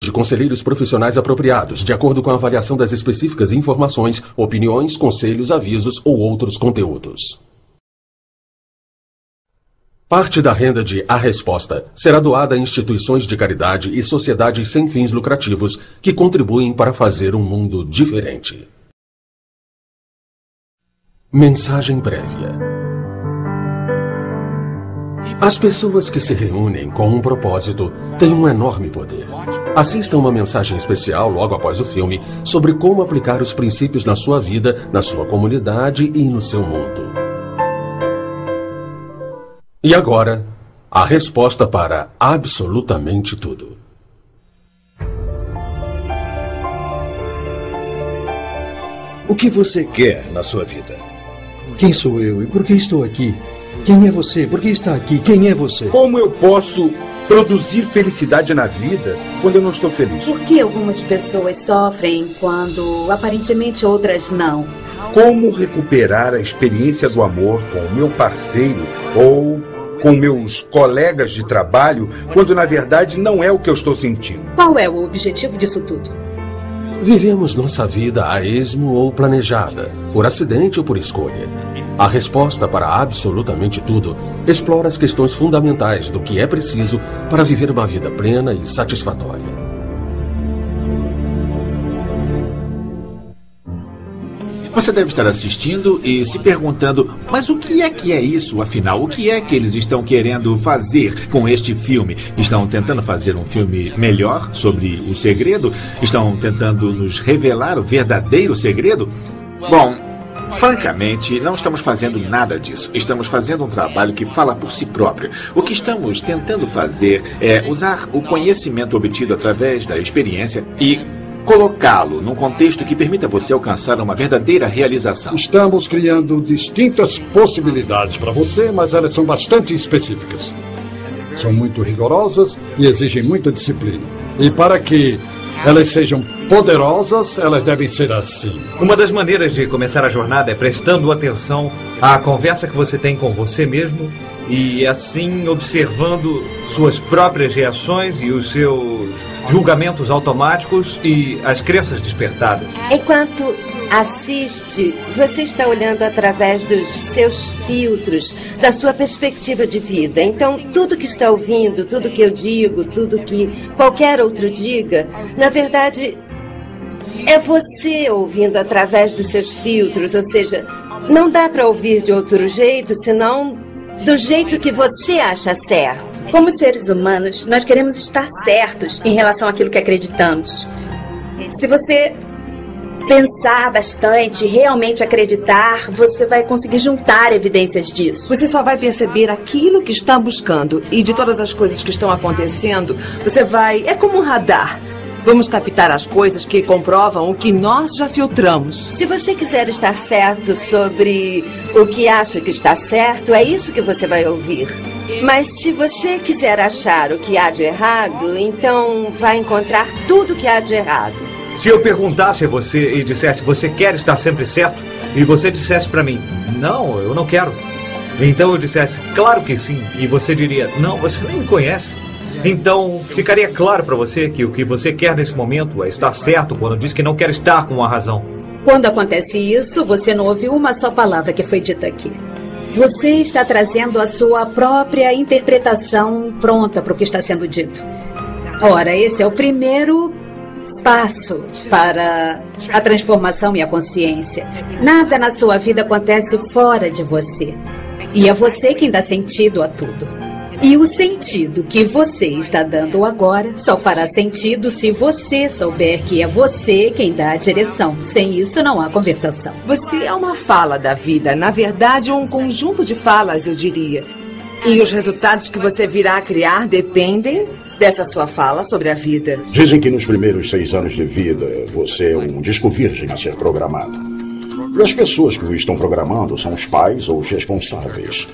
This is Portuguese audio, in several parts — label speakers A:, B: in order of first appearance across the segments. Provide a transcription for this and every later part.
A: de conselheiros profissionais apropriados, de acordo com a avaliação das específicas informações, opiniões, conselhos, avisos ou outros conteúdos. Parte da renda de A Resposta será doada a instituições de caridade e sociedades sem fins lucrativos que contribuem para fazer um mundo diferente. Mensagem prévia. As pessoas que se reúnem com um propósito têm um enorme poder. Assista uma mensagem especial logo após o filme sobre como aplicar os princípios na sua vida, na sua comunidade e no seu mundo. E agora, a resposta para absolutamente tudo.
B: O que você quer na sua vida? Quem sou eu e por que estou aqui? Quem é você? Por que está aqui? Quem é você?
C: Como eu posso produzir felicidade na vida quando eu não estou feliz?
D: Por que algumas pessoas sofrem quando aparentemente outras não?
C: Como recuperar a experiência do amor com o meu parceiro ou com meus colegas de trabalho quando na verdade não é o que eu estou sentindo?
D: Qual é o objetivo disso tudo?
A: Vivemos nossa vida a esmo ou planejada, por acidente ou por escolha. A resposta para absolutamente tudo explora as questões fundamentais do que é preciso para viver uma vida plena e satisfatória.
E: Você deve estar assistindo e se perguntando, mas o que é isso, afinal? O que é que eles estão querendo fazer com este filme? Estão tentando fazer um filme melhor sobre o segredo? Estão tentando nos revelar o verdadeiro segredo? Bom, francamente, não estamos fazendo nada disso. Estamos fazendo um trabalho que fala por si próprio. O que estamos tentando fazer é usar o conhecimento obtido através da experiência e colocá-lo num contexto que permita você alcançar uma verdadeira realização.
F: Estamos criando distintas possibilidades para você, mas elas são bastante específicas. São muito rigorosas e exigem muita disciplina. E para que elas sejam poderosas, elas devem ser assim.
G: Uma das maneiras de começar a jornada é prestando atenção à conversa que você tem com você mesmo e assim observando suas próprias reações e os seus julgamentos automáticos e as crenças despertadas.
H: Enquanto assiste, você está olhando através dos seus filtros, da sua perspectiva de vida. Então, tudo que está ouvindo, tudo que eu digo, tudo que qualquer outro diga, na verdade, é você ouvindo através dos seus filtros. Ou seja, não dá para ouvir de outro jeito, senão do jeito que você acha certo.
D: Como seres humanos, nós queremos estar certos em relação àquilo que acreditamos. Se você pensar bastante, realmente acreditar, você vai conseguir juntar evidências disso.
I: Você só vai perceber aquilo que está buscando e de todas as coisas que estão acontecendo, você vai... É como um radar. Vamos captar as coisas que comprovam o que nós já filtramos.
H: Se você quiser estar certo sobre o que acha que está certo, é isso que você vai ouvir. Mas se você quiser achar o que há de errado, então vai encontrar tudo que há de errado.
G: Se eu perguntasse a você e dissesse, você quer estar sempre certo? E você dissesse para mim, não, eu não quero. Então eu dissesse, claro que sim. E você diria, não, você nem me conhece. Então, ficaria claro para você que o que você quer nesse momento é estar certo quando diz que não quer estar com a razão.
D: Quando acontece isso, você não ouviu uma só palavra que foi dita aqui. Você está trazendo a sua própria interpretação pronta para o que está sendo dito. Ora, esse é o primeiro passo para a transformação e a consciência. Nada na sua vida acontece fora de você. E é você quem dá sentido a tudo. E o sentido que você está dando agora só fará sentido se você souber que é você quem dá a direção. Sem isso, não há conversação.
I: Você é uma fala da vida. Na verdade, um conjunto de falas, eu diria. E os resultados que você virá a criar dependem dessa sua fala sobre a vida.
F: Dizem que nos primeiros 6 anos de vida, você é um disco virgem a ser programado. E as pessoas que o estão programando são os pais ou os responsáveis.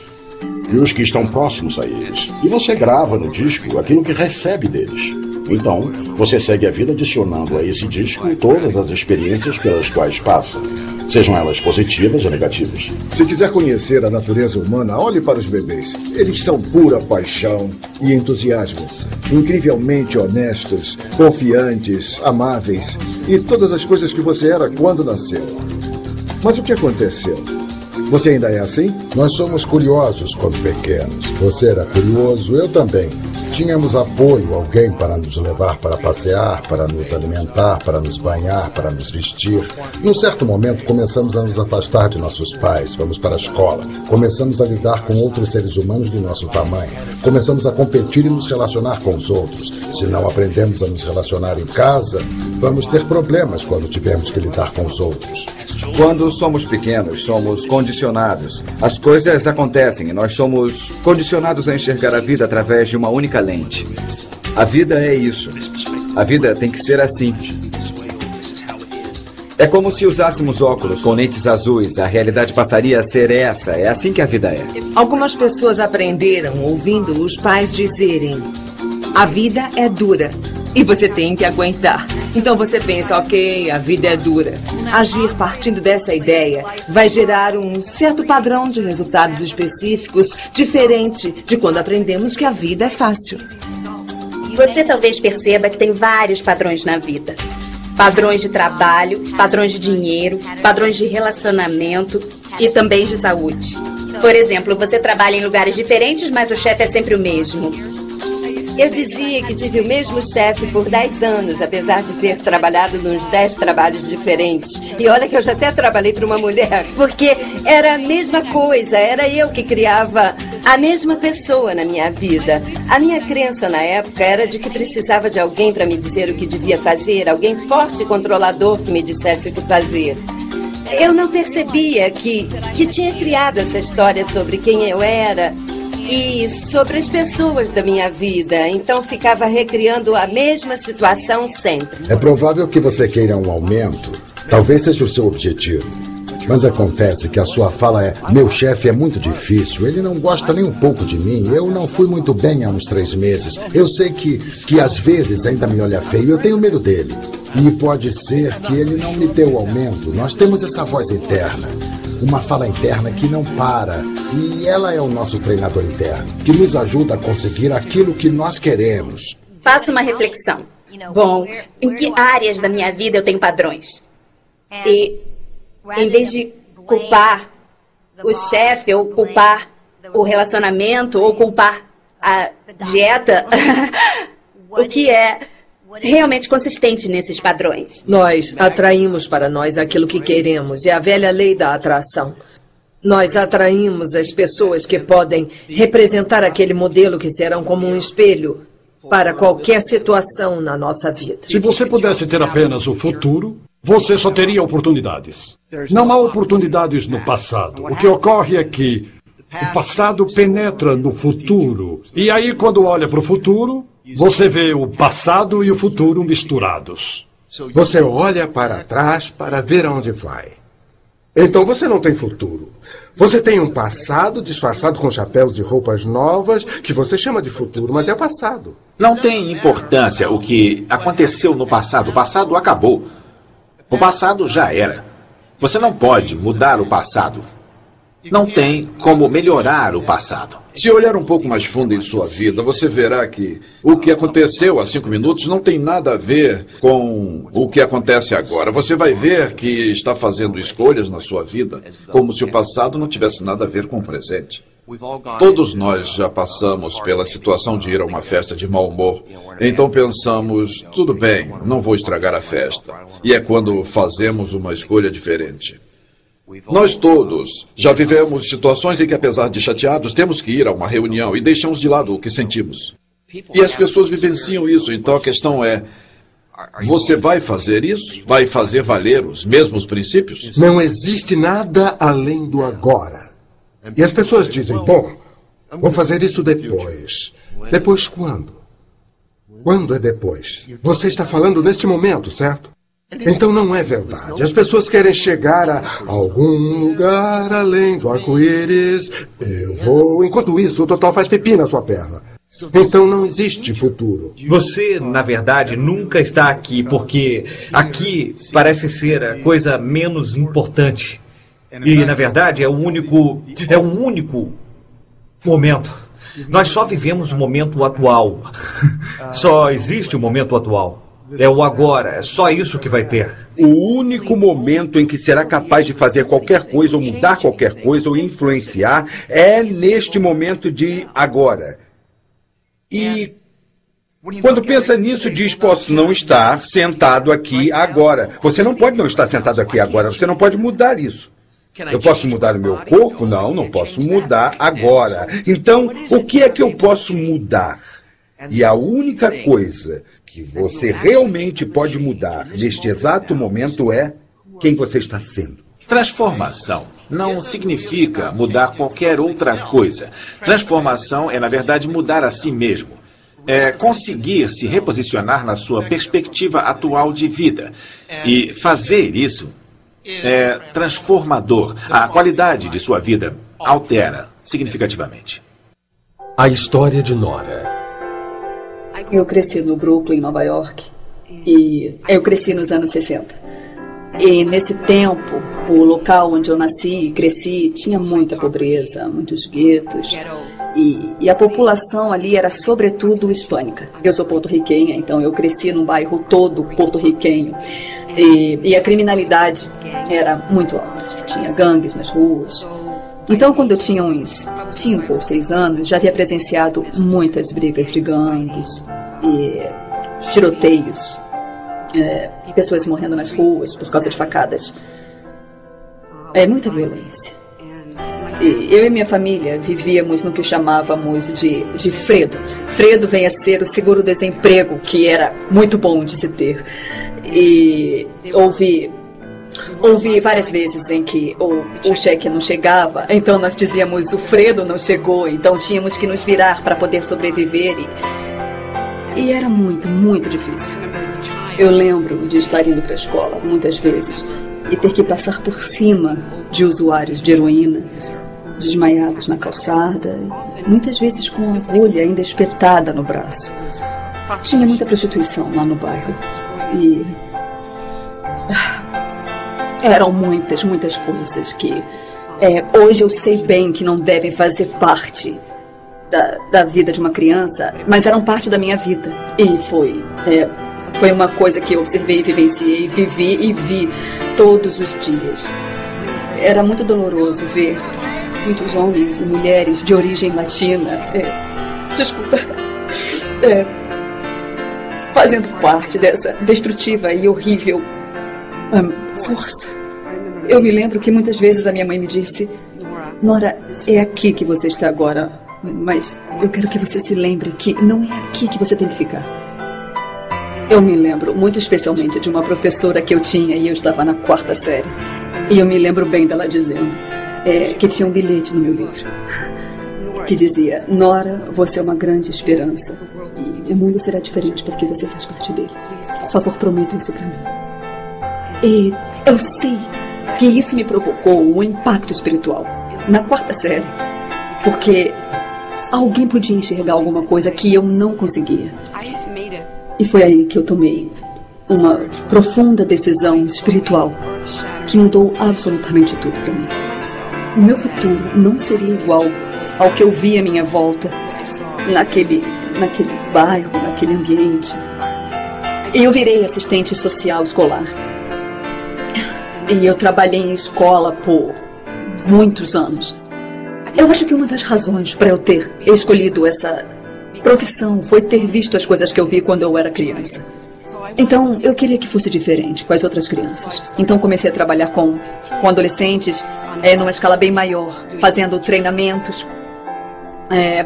F: E os que estão próximos a eles. E você grava no disco aquilo que recebe deles.
J: Então, você segue a vida adicionando a esse disco todas as experiências pelas quais passa, sejam elas positivas ou negativas.
B: Se quiser conhecer a natureza humana, olhe para os bebês. Eles são pura paixão e entusiasmo. Incrivelmente honestos, confiantes, amáveis e todas as coisas que você era quando nasceu. Mas o que aconteceu? Você ainda é assim?
K: Nós somos curiosos quando pequenos. Você era curioso, eu também. Tínhamos apoio, alguém para nos levar para passear, para nos alimentar, para nos banhar, para nos vestir. Num certo momento, começamos a nos afastar de nossos pais, vamos para a escola. Começamos a lidar com outros seres humanos do nosso tamanho. Começamos a competir e nos relacionar com os outros. Se não aprendemos a nos relacionar em casa, vamos ter problemas quando tivermos que lidar com os outros.
L: Quando somos pequenos, somos condicionados. As coisas acontecem e nós somos condicionados a enxergar a vida através de uma única lente. A vida é isso. A vida tem que ser assim. É como se usássemos óculos com lentes azuis. A realidade passaria a ser essa. É assim que a vida é.
I: Algumas pessoas aprenderam ouvindo os pais dizerem: a vida é dura e você tem que aguentar. Então você pensa, ok, a vida é dura. Agir partindo dessa ideia vai gerar um certo padrão de resultados específicos, diferente de quando aprendemos que a vida é fácil.
M: Você talvez perceba que tem vários padrões na vida. Padrões de trabalho, padrões de dinheiro, padrões de relacionamento e também de saúde. Por exemplo, você trabalha em lugares diferentes, mas o chefe é sempre o mesmo.
H: Eu dizia que tive o mesmo chefe por 10 anos, apesar de ter trabalhado nos 10 trabalhos diferentes. E olha que eu já até trabalhei para uma mulher, porque era a mesma coisa, era eu que criava a mesma pessoa na minha vida. A minha crença na época era de que precisava de alguém para me dizer o que devia fazer, alguém forte e controlador que me dissesse o que fazer. Eu não percebia que tinha criado essa história sobre quem eu era e sobre as pessoas da minha vida. Então ficava recriando a mesma situação sempre.
K: É provável que você queira um aumento. Talvez seja o seu objetivo. Mas acontece que a sua fala é: meu chefe é muito difícil, ele não gosta nem um pouco de mim, eu não fui muito bem há uns 3 meses. Eu sei que às vezes ainda me olha feio, eu tenho medo dele. E pode ser que ele não me dê o aumento. Nós temos essa voz interna. Uma fala interna que não para. E ela é o nosso treinador interno, que nos ajuda a conseguir aquilo que nós queremos.
M: Faça uma reflexão. Bom, em que áreas da minha vida eu tenho padrões? E, em vez de culpar o chefe, ou culpar o relacionamento, ou culpar a dieta, o que é realmente consistente nesses padrões?
I: Nós atraímos para nós aquilo que queremos. É a velha lei da atração. Nós atraímos as pessoas que podem representar aquele modelo que serão como um espelho para qualquer situação na nossa vida.
F: Se você pudesse ter apenas o futuro, você só teria oportunidades. Não há oportunidades no passado. O que ocorre é que o passado penetra no futuro. E aí, quando olha para o futuro, você vê o passado e o futuro misturados.
N: Você olha para trás para ver aonde vai. Então você não tem futuro. Você tem um passado disfarçado com chapéus e roupas novas que você chama de futuro, mas é passado.
E: Não tem importância o que aconteceu no passado. O passado acabou. O passado já era. Você não pode mudar o passado. Não tem como melhorar o passado.
O: Se olhar um pouco mais fundo em sua vida, você verá que o que aconteceu há 5 minutos não tem nada a ver com o que acontece agora. Você vai ver que está fazendo escolhas na sua vida como se o passado não tivesse nada a ver com o presente. Todos nós já passamos pela situação de ir a uma festa de mau humor. Então pensamos, tudo bem, não vou estragar a festa. E é quando fazemos uma escolha diferente. Nós todos já vivemos situações em que, apesar de chateados, temos que ir a uma reunião e deixamos de lado o que sentimos. E as pessoas vivenciam isso. Então a questão é, você vai fazer isso? Vai fazer valer os mesmos princípios?
N: Não existe nada além do agora. E as pessoas dizem, bom, vou fazer isso depois. Depois quando? Quando é depois? Você está falando neste momento, certo? Então não é verdade. As pessoas querem chegar a algum lugar além do arco-íris. Eu vou. Enquanto isso, o Totó faz pipi na sua perna. Então não existe futuro.
G: Você, na verdade, nunca está aqui, porque aqui parece ser a coisa menos importante. E, na verdade, é um único momento. Nós só vivemos o momento atual. Só existe o momento atual. É o agora, é só isso que vai ter.
C: O único momento em que será capaz de fazer qualquer coisa, ou mudar qualquer coisa, ou influenciar, é neste momento de agora. E quando pensa nisso, diz, posso não estar sentado aqui agora. Você não pode não estar sentado aqui agora, você não pode mudar isso. Eu posso mudar o meu corpo? Não, não posso mudar agora. Então, o que é que eu posso mudar? E a única coisa que você realmente pode mudar neste exato momento é quem você está sendo.
E: Transformação não significa mudar qualquer outra coisa. Transformação é, na verdade, mudar a si mesmo. É conseguir se reposicionar na sua perspectiva atual de vida. E fazer isso é transformador. A qualidade de sua vida altera significativamente.
A: A história de Nora.
P: Eu cresci no Brooklyn, Nova York. E eu cresci nos anos 60. E nesse tempo, o local onde eu nasci e cresci tinha muita pobreza, muitos guetos. E a população ali era sobretudo hispânica. Eu sou porto-riquenha, então eu cresci num bairro todo porto-riquenho. E a criminalidade era muito alta. Tinha gangues nas ruas. Então, quando eu tinha uns 5 ou 6 anos, já havia presenciado muitas brigas de gangues e tiroteios. Pessoas morrendo nas ruas por causa de facadas. É muita violência. E eu e minha família vivíamos no que chamávamos de Fredo. Fredo vem a ser o seguro-desemprego, que era muito bom de se ter. E ouvi várias vezes em que o cheque não chegava, então nós dizíamos o Fredo não chegou, então tínhamos que nos virar para poder sobreviver. E era muito, muito difícil. Eu lembro de estar indo para a escola muitas vezes e ter que passar por cima de usuários de heroína, desmaiados na calçada, muitas vezes com a agulha ainda espetada no braço. Tinha muita prostituição lá no bairro e eram muitas, muitas coisas que hoje eu sei bem que não devem fazer parte da vida de uma criança, mas eram parte da minha vida. E foi uma coisa que eu observei, vivenciei, vivi e vi todos os dias. Era muito doloroso ver muitos homens e mulheres de origem latina, fazendo parte dessa destrutiva e horrível força. Eu me lembro que muitas vezes a minha mãe me disse: Nora, é aqui que você está agora, mas eu quero que você se lembre que não é aqui que você tem que ficar. Eu me lembro muito especialmente de uma professora que eu tinha e eu estava na 4ª série. E eu me lembro bem dela dizendo que tinha um bilhete no meu livro que dizia: Nora, você é uma grande esperança e o mundo será diferente porque você faz parte dele. Por favor, prometa isso para mim. E eu sei que isso me provocou um impacto espiritual na 4ª série, porque alguém podia enxergar alguma coisa que eu não conseguia. E foi aí que eu tomei uma profunda decisão espiritual que mudou absolutamente tudo para mim. O meu futuro não seria igual ao que eu via à minha volta, naquele bairro, naquele ambiente. E eu virei assistente social escolar. E eu trabalhei em escola por muitos anos. Eu acho que uma das razões para eu ter escolhido essa profissão foi ter visto as coisas que eu vi quando eu era criança. Então, eu queria que fosse diferente com as outras crianças. Então, comecei a trabalhar com adolescentes numa escala bem maior, fazendo treinamentos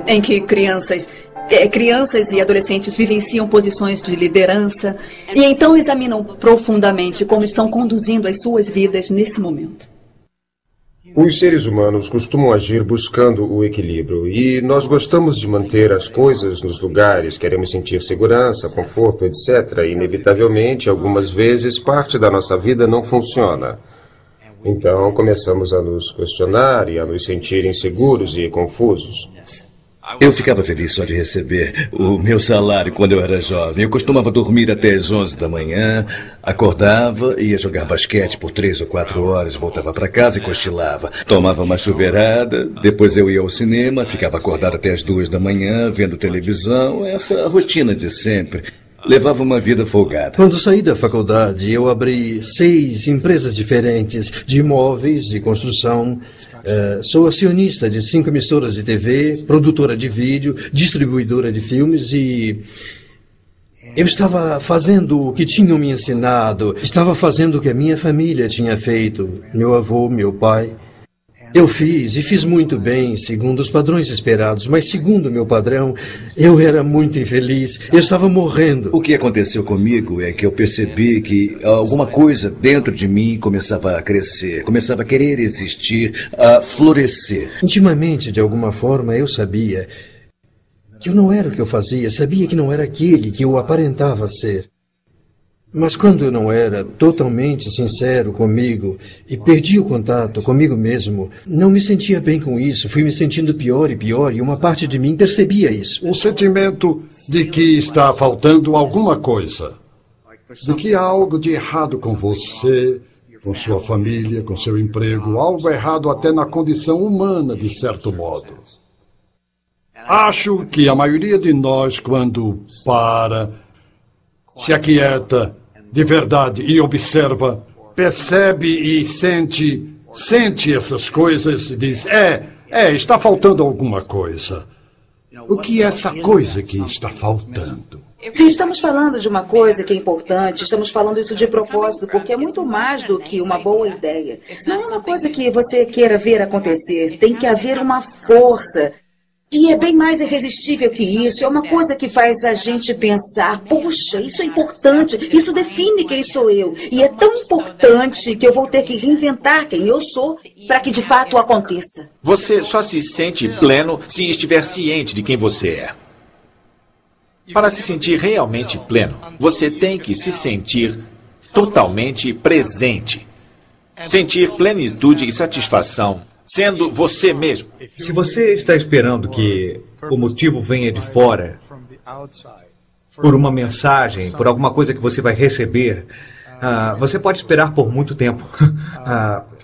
P: em que crianças e adolescentes vivenciam posições de liderança e então examinam profundamente como estão conduzindo as suas vidas nesse momento.
Q: Os seres humanos costumam agir buscando o equilíbrio e nós gostamos de manter as coisas nos lugares, queremos sentir segurança, conforto, etc. E, inevitavelmente, algumas vezes, parte da nossa vida não funciona. Então, começamos a nos questionar e a nos sentir inseguros e confusos.
R: Eu ficava feliz só de receber o meu salário quando eu era jovem. Eu costumava dormir até as 11 da manhã, acordava, ia jogar basquete por 3 ou 4 horas, voltava para casa e cochilava. Tomava uma chuveirada, depois eu ia ao cinema, ficava acordado até as 2 da manhã, vendo televisão, essa rotina de sempre. Levava uma vida folgada.
S: Quando saí da faculdade, eu abri 6 empresas diferentes de imóveis, de construção. Sou acionista de 5 emissoras de TV, produtora de vídeo, distribuidora de filmes e... eu estava fazendo o que tinham me ensinado, estava fazendo o que a minha família tinha feito, meu avô, meu pai. Eu fiz muito bem, segundo os padrões esperados, mas segundo o meu padrão, eu era muito infeliz, eu estava morrendo.
R: O que aconteceu comigo é que eu percebi que alguma coisa dentro de mim começava a crescer, começava a querer existir, a florescer.
S: Intimamente, de alguma forma, eu sabia que eu não era o que eu fazia, sabia que não era aquele que eu aparentava ser. Mas quando eu não era totalmente sincero comigo e perdi o contato comigo mesmo, não me sentia bem com isso, fui me sentindo pior e pior e uma parte de mim percebia isso.
F: Um sentimento de que está faltando alguma coisa, de que há algo de errado com você, com sua família, com seu emprego, algo errado até na condição humana, de certo modo. Acho que a maioria de nós, quando se aquieta de verdade e observa, percebe e sente essas coisas e diz, está faltando alguma coisa. O que é essa coisa que está faltando?
T: Se estamos falando de uma coisa que é importante, estamos falando isso de propósito, porque é muito mais do que uma boa ideia. Não é uma coisa que você queira ver acontecer, tem que haver uma força. E é bem mais irresistível que isso. É uma coisa que faz a gente pensar, puxa, isso é importante, isso define quem sou eu. E é tão importante que eu vou ter que reinventar quem eu sou para que de fato aconteça.
E: Você só se sente pleno se estiver ciente de quem você é. Para se sentir realmente pleno, você tem que se sentir totalmente presente. Sentir plenitude e satisfação sendo você mesmo.
G: Se você está esperando que o motivo venha de fora, por uma mensagem, por alguma coisa que você vai receber, você pode esperar por muito tempo.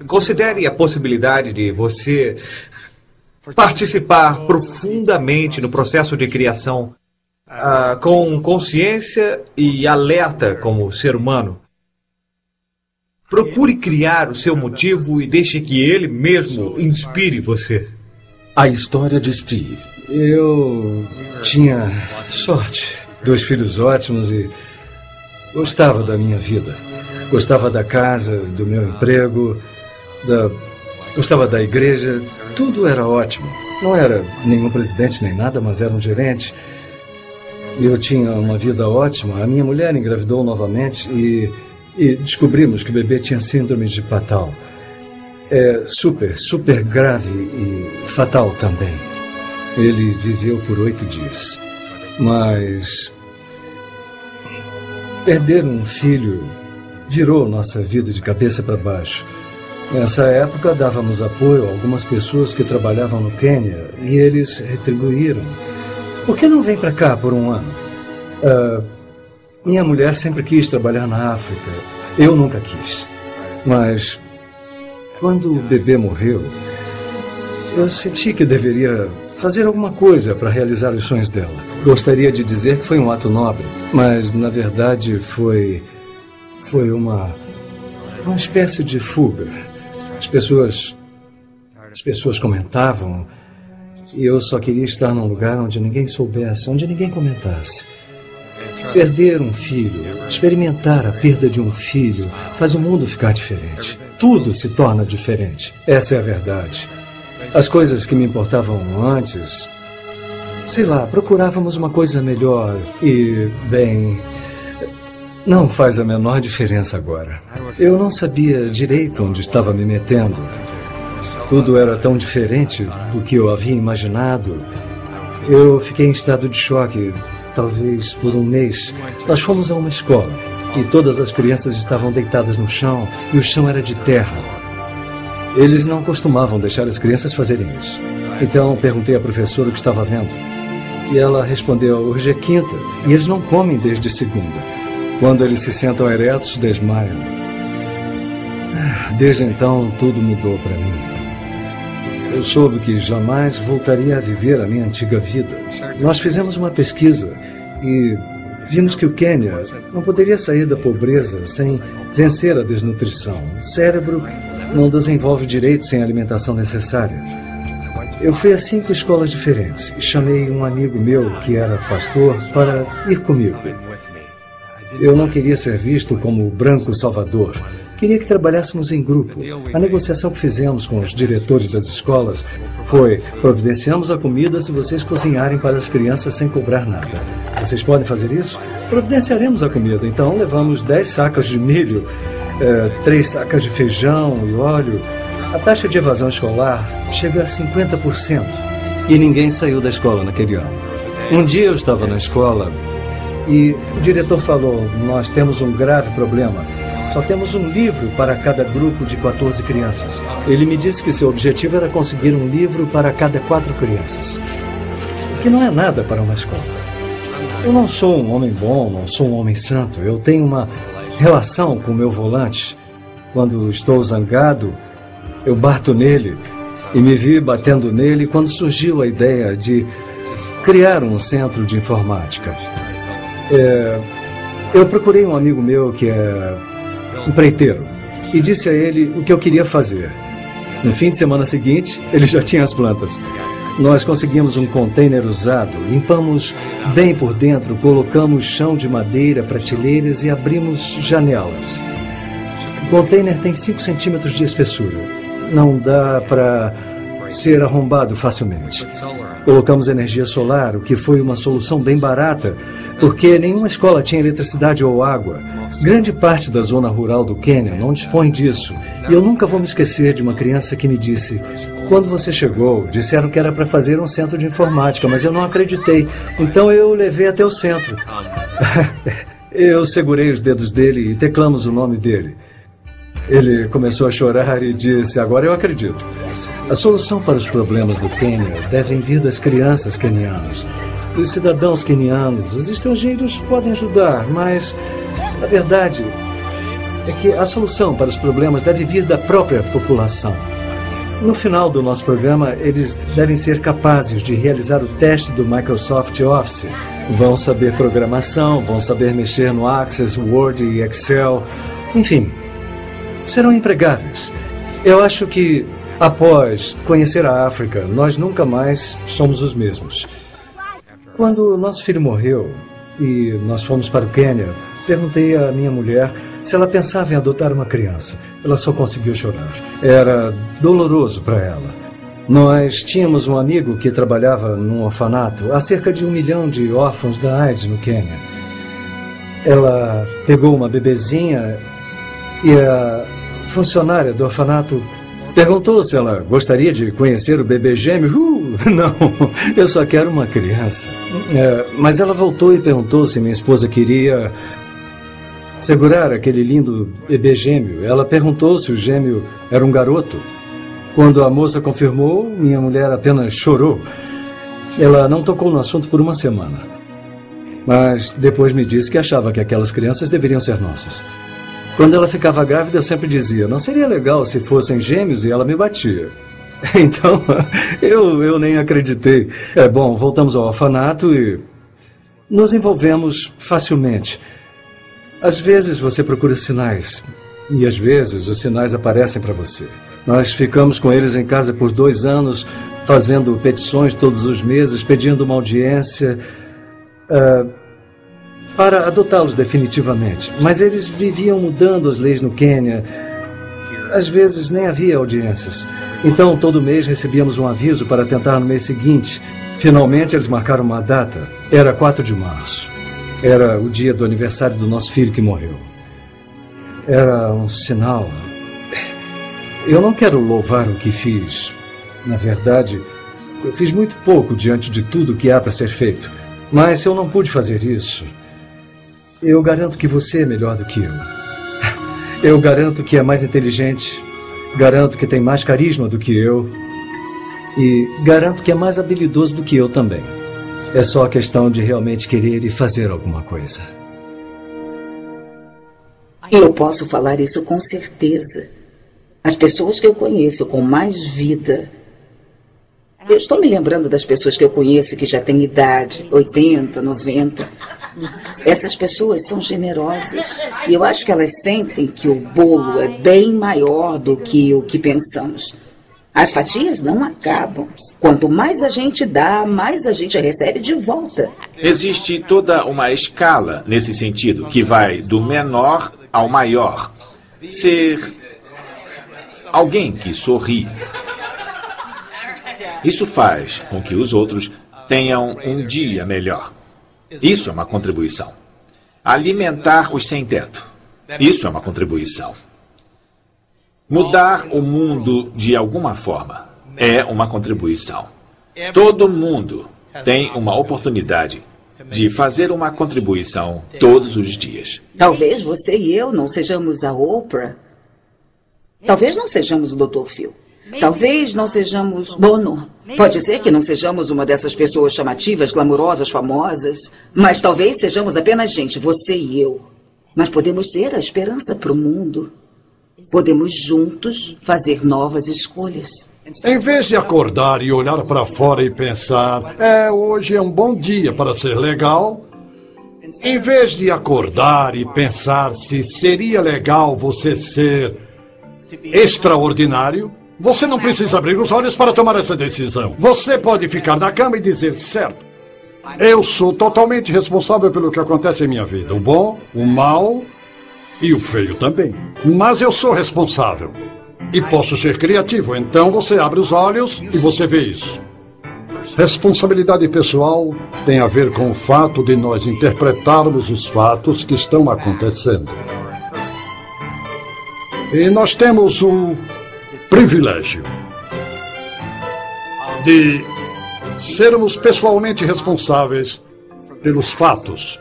G: Considere a possibilidade de você participar profundamente no processo de criação, com consciência e alerta como ser humano. Procure criar o seu motivo e deixe que ele mesmo inspire você.
A: A história de Steve.
U: Eu tinha sorte, 2 filhos ótimos e gostava da minha vida. Gostava da casa, do meu emprego, gostava da igreja, tudo era ótimo. Não era nenhum presidente nem nada, mas era um gerente. Eu tinha uma vida ótima, a minha mulher engravidou novamente e descobrimos que o bebê tinha síndrome de Fatal. É super grave e fatal também. Ele viveu por 8 dias. Mas perder um filho virou nossa vida de cabeça para baixo. Nessa época, dávamos apoio a algumas pessoas que trabalhavam no Quênia e eles retribuíram. Por que não vem para cá por um ano? Minha mulher sempre quis trabalhar na África. Eu nunca quis. Mas quando o bebê morreu, eu senti que deveria fazer alguma coisa para realizar os sonhos dela. Gostaria de dizer que foi um ato nobre, mas na verdade foi uma espécie de fuga. As pessoas comentavam e eu só queria estar num lugar onde ninguém soubesse, onde ninguém comentasse. Perder um filho, experimentar a perda de um filho, faz o mundo ficar diferente. Tudo se torna diferente. Essa é a verdade. As coisas que me importavam antes, sei lá, procurávamos uma coisa melhor e, bem, não faz a menor diferença agora. Eu não sabia direito onde estava me metendo. Tudo era tão diferente do que eu havia imaginado. Eu fiquei em estado de choque, talvez por um mês. Nós fomos a uma escola e todas as crianças estavam deitadas no chão e o chão era de terra. Eles não costumavam deixar as crianças fazerem isso. Então perguntei à professora o que estava vendo. E ela respondeu, hoje é quinta e eles não comem desde segunda. Quando eles se sentam eretos, desmaiam. Desde então, tudo mudou para mim. Eu soube que jamais voltaria a viver a minha antiga vida. Nós fizemos uma pesquisa e vimos que o Quênia não poderia sair da pobreza sem vencer a desnutrição. O cérebro não desenvolve direito sem a alimentação necessária. Eu fui a 5 escolas diferentes e chamei um amigo meu, que era pastor, para ir comigo. Eu não queria ser visto como o branco salvador. Queria que trabalhássemos em grupo. A negociação que fizemos com os diretores das escolas foi: providenciamos a comida se vocês cozinharem para as crianças sem cobrar nada. Vocês podem fazer isso? Providenciaremos a comida. Então levamos 10 sacas de milho, 3 sacas de feijão e óleo. A taxa de evasão escolar chegou a 50%. E ninguém saiu da escola naquele ano. Um dia eu estava na escola e o diretor falou: nós temos um grave problema. Só temos um livro para cada grupo de 14 crianças. Ele me disse que seu objetivo era conseguir um livro para cada 4 crianças. O que não é nada para uma escola. Eu não sou um homem bom, não sou um homem santo. Eu tenho uma relação com o meu volante. Quando estou zangado, eu bato nele. E me vi batendo nele quando surgiu a ideia de criar um centro de informática. Eu procurei um amigo meu que é empreiteiro e disse a ele o que eu queria fazer. No fim de semana seguinte, ele já tinha as plantas. Nós conseguimos um container usado, limpamos bem por dentro, colocamos chão de madeira, prateleiras e abrimos janelas. O container tem 5 centímetros de espessura. Não dá para ser arrombado facilmente. Colocamos energia solar, o que foi uma solução bem barata, porque nenhuma escola tinha eletricidade ou água. Grande parte da zona rural do Quênia não dispõe disso. E eu nunca vou me esquecer de uma criança que me disse: quando você chegou, disseram que era para fazer um centro de informática, mas eu não acreditei. Então eu o levei até o centro. Eu segurei os dedos dele e teclamos o nome dele. Ele começou a chorar e disse: agora eu acredito. A solução para os problemas do Quênia devem vir das crianças quenianas. Os cidadãos quenianos, os estrangeiros podem ajudar, mas a verdade é que a solução para os problemas deve vir da própria população. No final do nosso programa, eles devem ser capazes de realizar o teste do Microsoft Office. Vão saber programação, vão saber mexer no Access, Word e Excel, enfim. Serão empregáveis. Eu acho que, após conhecer a África, nós nunca mais somos os mesmos. Quando nosso filho morreu e nós fomos para o Quênia, perguntei à minha mulher se ela pensava em adotar uma criança. Ela só conseguiu chorar. Era doloroso para ela. Nós tínhamos um amigo que trabalhava num orfanato. Há cerca de 1 milhão de órfãos da AIDS no Quênia. Ela pegou uma bebezinha e a funcionária do orfanato perguntou se ela gostaria de conhecer o bebê gêmeo. Não, eu só quero uma criança. Mas ela voltou e perguntou se minha esposa queria segurar aquele lindo bebê gêmeo. Ela perguntou se o gêmeo era um garoto. Quando a moça confirmou, minha mulher apenas chorou. Ela não tocou no assunto por 1 semana. Mas depois me disse que achava que aquelas crianças deveriam ser nossas. Quando ela ficava grávida, eu sempre dizia: não seria legal se fossem gêmeos? E ela me batia. Então, eu nem acreditei. Bom, voltamos ao orfanato e nos envolvemos facilmente. Às vezes você procura sinais, e às vezes os sinais aparecem para você. Nós ficamos com eles em casa por 2 anos, fazendo petições todos os meses, pedindo uma audiência para adotá-los definitivamente. Mas eles viviam mudando as leis no Quênia. Às vezes nem havia audiências. Então, todo mês recebíamos um aviso para tentar no mês seguinte. Finalmente, eles marcaram uma data. Era 4 de março. Era o dia do aniversário do nosso filho que morreu. Era um sinal. Eu não quero louvar o que fiz. Na verdade, eu fiz muito pouco diante de tudo o que há para ser feito. Mas se eu não pude fazer isso, eu garanto que você é melhor do que eu. Eu garanto que é mais inteligente, Garanto que tem mais carisma do que eu. E garanto que é mais habilidoso do que eu também. É só questão de realmente querer e fazer alguma coisa.
T: Eu posso falar isso com certeza. As pessoas que eu conheço com mais vida... Eu estou me lembrando das pessoas que eu conheço que já têm idade, 80, 90. Essas pessoas são generosas. E eu acho que elas sentem que o bolo é bem maior do que o que pensamos. As fatias não acabam. Quanto mais a gente dá, mais a gente recebe de volta.
E: Existe toda uma escala nesse sentido, que vai do menor ao maior. Ser alguém que sorri. Isso faz com que os outros tenham um dia melhor. Isso é uma contribuição. Alimentar os sem-teto. Isso é uma contribuição. Mudar o mundo de alguma forma é uma contribuição. Todo mundo tem uma oportunidade de fazer uma contribuição todos os dias.
T: Talvez você e eu não sejamos a Oprah. Talvez não sejamos o Dr. Phil. Talvez não sejamos Bono. Pode ser que não sejamos uma dessas pessoas chamativas, glamourosas, famosas. Mas talvez sejamos apenas gente, você e eu. Mas podemos ser a esperança para o mundo. Podemos juntos fazer novas escolhas.
F: Em vez de acordar e olhar para fora e pensar, hoje é um bom dia para ser legal. Em vez de acordar e pensar se seria legal você ser extraordinário, você não precisa abrir os olhos para tomar essa decisão. Você pode ficar na cama e dizer, certo, eu sou totalmente responsável pelo que acontece em minha vida. O bom, o mal e o feio também. Mas eu sou responsável. E posso ser criativo. Então você abre os olhos e você vê isso. Responsabilidade pessoal tem a ver com o fato de nós interpretarmos os fatos que estão acontecendo. E nós temos o privilégio de sermos pessoalmente responsáveis pelos fatos,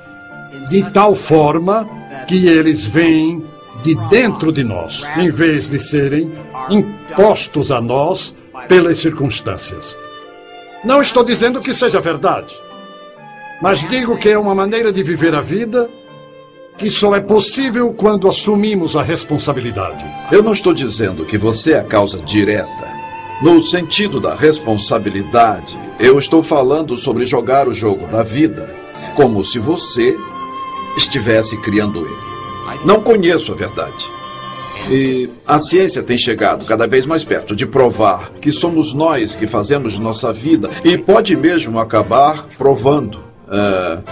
F: de tal forma que eles vêm de dentro de nós, em vez de serem impostos a nós pelas circunstâncias. Não estou dizendo que seja verdade, mas digo que é uma maneira de viver a vida que só é possível quando assumimos a responsabilidade.
O: Eu não estou dizendo que você é a causa direta. No sentido da responsabilidade, eu estou falando sobre jogar o jogo da vida, como se você estivesse criando ele. Não conheço a verdade. E a ciência tem chegado cada vez mais perto de provar que somos nós que fazemos nossa vida e pode mesmo acabar provando.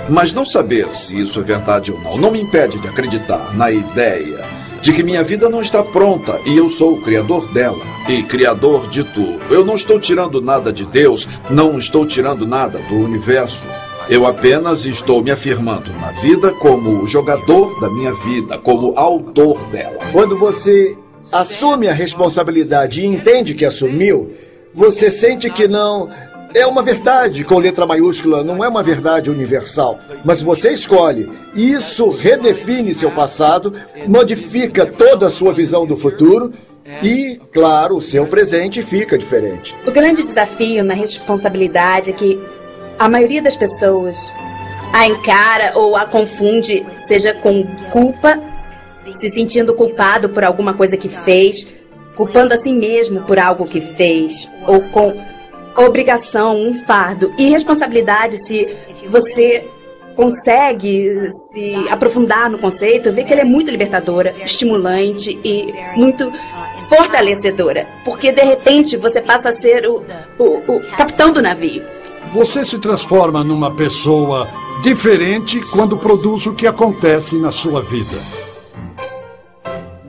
O: Mas não saber se isso é verdade ou não me impede de acreditar na ideia de que minha vida não está pronta e eu sou o criador dela e criador de tudo. Eu não estou tirando nada de Deus, não estou tirando nada do universo. Eu apenas estou me afirmando na vida como o jogador da minha vida, como autor dela.
B: Quando você assume a responsabilidade e entende que assumiu, você sente que não... É uma verdade com letra maiúscula, não é uma verdade universal. Mas você escolhe. Isso redefine seu passado, modifica toda a sua visão do futuro e, claro, o seu presente fica diferente.
M: O grande desafio na responsabilidade é que a maioria das pessoas a encara ou a confunde, seja com culpa, se sentindo culpado por alguma coisa que fez, culpando a si mesmo por algo que fez, ou com obrigação, um fardo. E responsabilidade, se você consegue se aprofundar no conceito, vê que ele é muito libertadora, estimulante e muito fortalecedora. Porque, de repente, você passa a ser o capitão do navio.
F: Você se transforma numa pessoa diferente quando produz o que acontece na sua vida.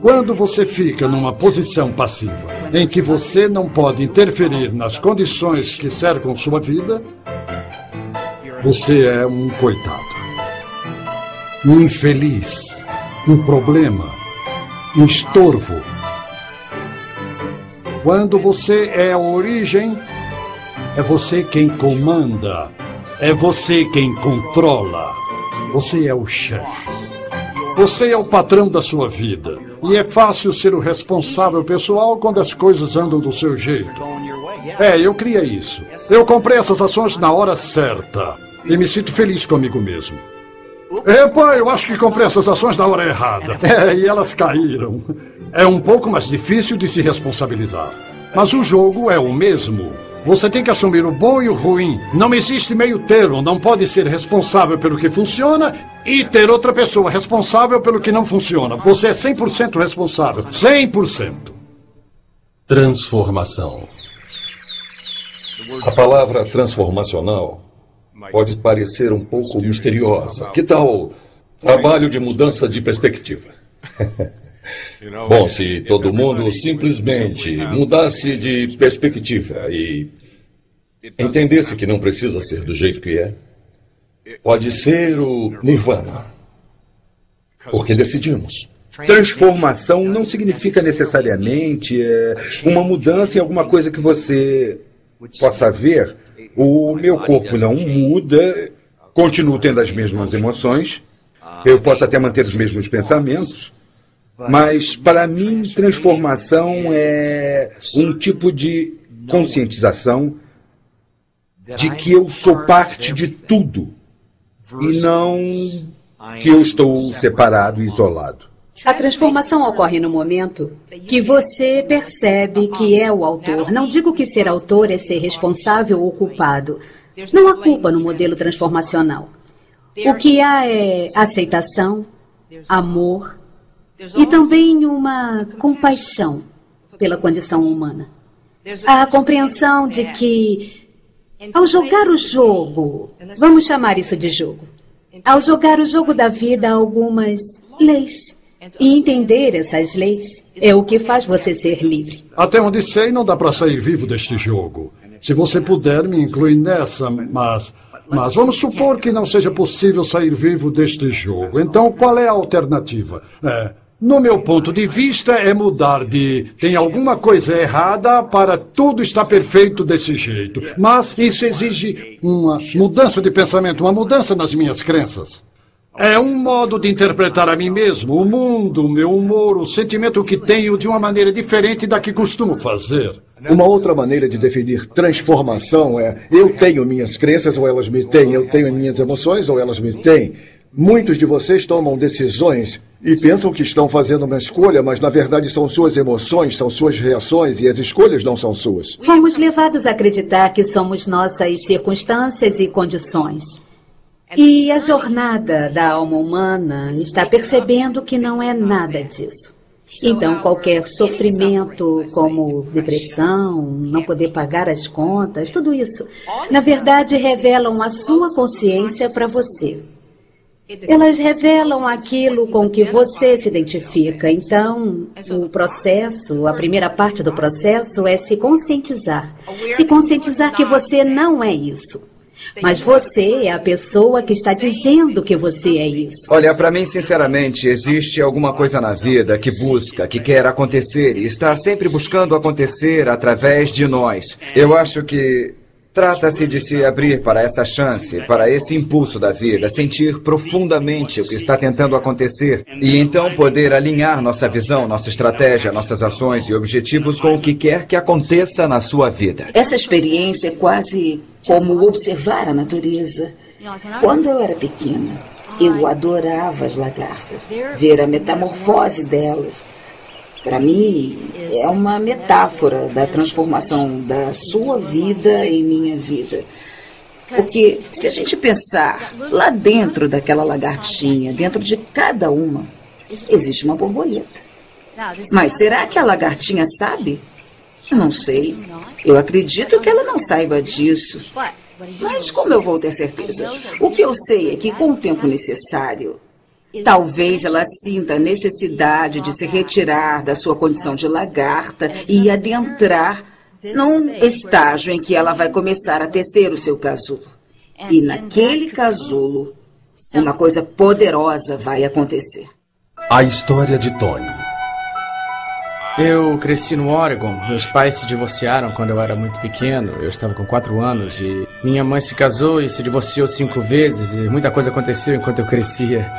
F: Quando você fica numa posição passiva, em que você não pode interferir nas condições que cercam sua vida, você é um coitado, um infeliz, um problema, um estorvo. Quando você é a origem, é você quem comanda, é você quem controla, você é o chefe. Você é o patrão da sua vida. E é fácil ser o responsável pessoal quando as coisas andam do seu jeito. Eu criei isso. Eu comprei essas ações na hora certa. E me sinto feliz comigo mesmo. Epa, eu acho que comprei essas ações na hora errada. E elas caíram. É um pouco mais difícil de se responsabilizar. Mas o jogo é o mesmo. Você tem que assumir o bom e o ruim. Não existe meio termo. Não pode ser responsável pelo que funciona e ter outra pessoa responsável pelo que não funciona. Você é 100% responsável. 100%.
A: Transformação.
D: A palavra transformacional pode parecer um pouco misteriosa. Que tal trabalho de mudança de perspectiva? Bom, se todo mundo simplesmente mudasse de perspectiva e entendesse que não precisa ser do jeito que é, pode ser o Nirvana. Porque decidimos.
C: Transformação não significa necessariamente uma mudança em alguma coisa que você possa ver. O meu corpo não muda, continuo tendo as mesmas emoções, eu posso até manter os mesmos pensamentos, mas para mim transformação é um tipo de conscientização de que eu sou parte de tudo e não que eu estou separado e isolado.
V: A transformação ocorre no momento que você percebe que é o autor. Não digo que ser autor é ser responsável ou culpado. Não há culpa no modelo transformacional. O que há é aceitação, amor e também uma compaixão pela condição humana. A compreensão de que, ao jogar o jogo, vamos chamar isso de jogo, ao jogar o jogo da vida, há algumas leis. E entender essas leis é o que faz você ser livre.
F: Até onde sei, não dá para sair vivo deste jogo. Se você puder, me inclui nessa, mas vamos supor que não seja possível sair vivo deste jogo. Então, qual é a alternativa? No meu ponto de vista, é mudar de tem alguma coisa errada para tudo está perfeito desse jeito. Mas isso exige uma mudança de pensamento, uma mudança nas minhas crenças. É um modo de interpretar a mim mesmo, o mundo, o meu humor, o sentimento que tenho de uma maneira diferente da que costumo fazer.
B: Uma outra maneira de definir transformação é eu tenho minhas crenças ou elas me têm, eu tenho minhas emoções ou elas me têm. Muitos de vocês tomam decisões e pensam que estão fazendo uma escolha, mas na verdade são suas emoções, são suas reações e as escolhas não são suas.
V: Fomos levados a acreditar que somos nossas circunstâncias e condições. E a jornada da alma humana está percebendo que não é nada disso. Então, qualquer sofrimento, como depressão, não poder pagar as contas, tudo isso, na verdade, revelam a sua consciência para você. Elas revelam aquilo com que você se identifica. Então, o processo, a primeira parte do processo é se conscientizar. Se conscientizar que você não é isso. Mas você é a pessoa que está dizendo que você é isso.
L: Olha, para mim, sinceramente, existe alguma coisa na vida que busca, que quer acontecer e está sempre buscando acontecer através de nós. Eu acho que trata-se de se abrir para essa chance, para esse impulso da vida, sentir profundamente o que está tentando acontecer e então poder alinhar nossa visão, nossa estratégia, nossas ações e objetivos com o que quer que aconteça na sua vida.
T: Essa experiência é quase como observar a natureza. Quando eu era pequena, eu adorava as lagartas, ver a metamorfose delas. Para mim, é uma metáfora da transformação da sua vida em minha vida. Porque se a gente pensar lá dentro daquela lagartinha, dentro de cada uma, existe uma borboleta. Mas será que a lagartinha sabe? Não sei. Eu acredito que ela não saiba disso. Mas como eu vou ter certeza? O que eu sei é que com o tempo necessário, talvez ela sinta a necessidade de se retirar da sua condição de lagarta e adentrar num estágio em que ela vai começar a tecer o seu casulo. E naquele casulo, uma coisa poderosa vai acontecer.
A: A história de Tony.
W: Eu cresci no Oregon. Meus pais se divorciaram quando eu era muito pequeno. Eu estava com 4 anos e minha mãe se casou e se divorciou 5 vezes e muita coisa aconteceu enquanto eu crescia.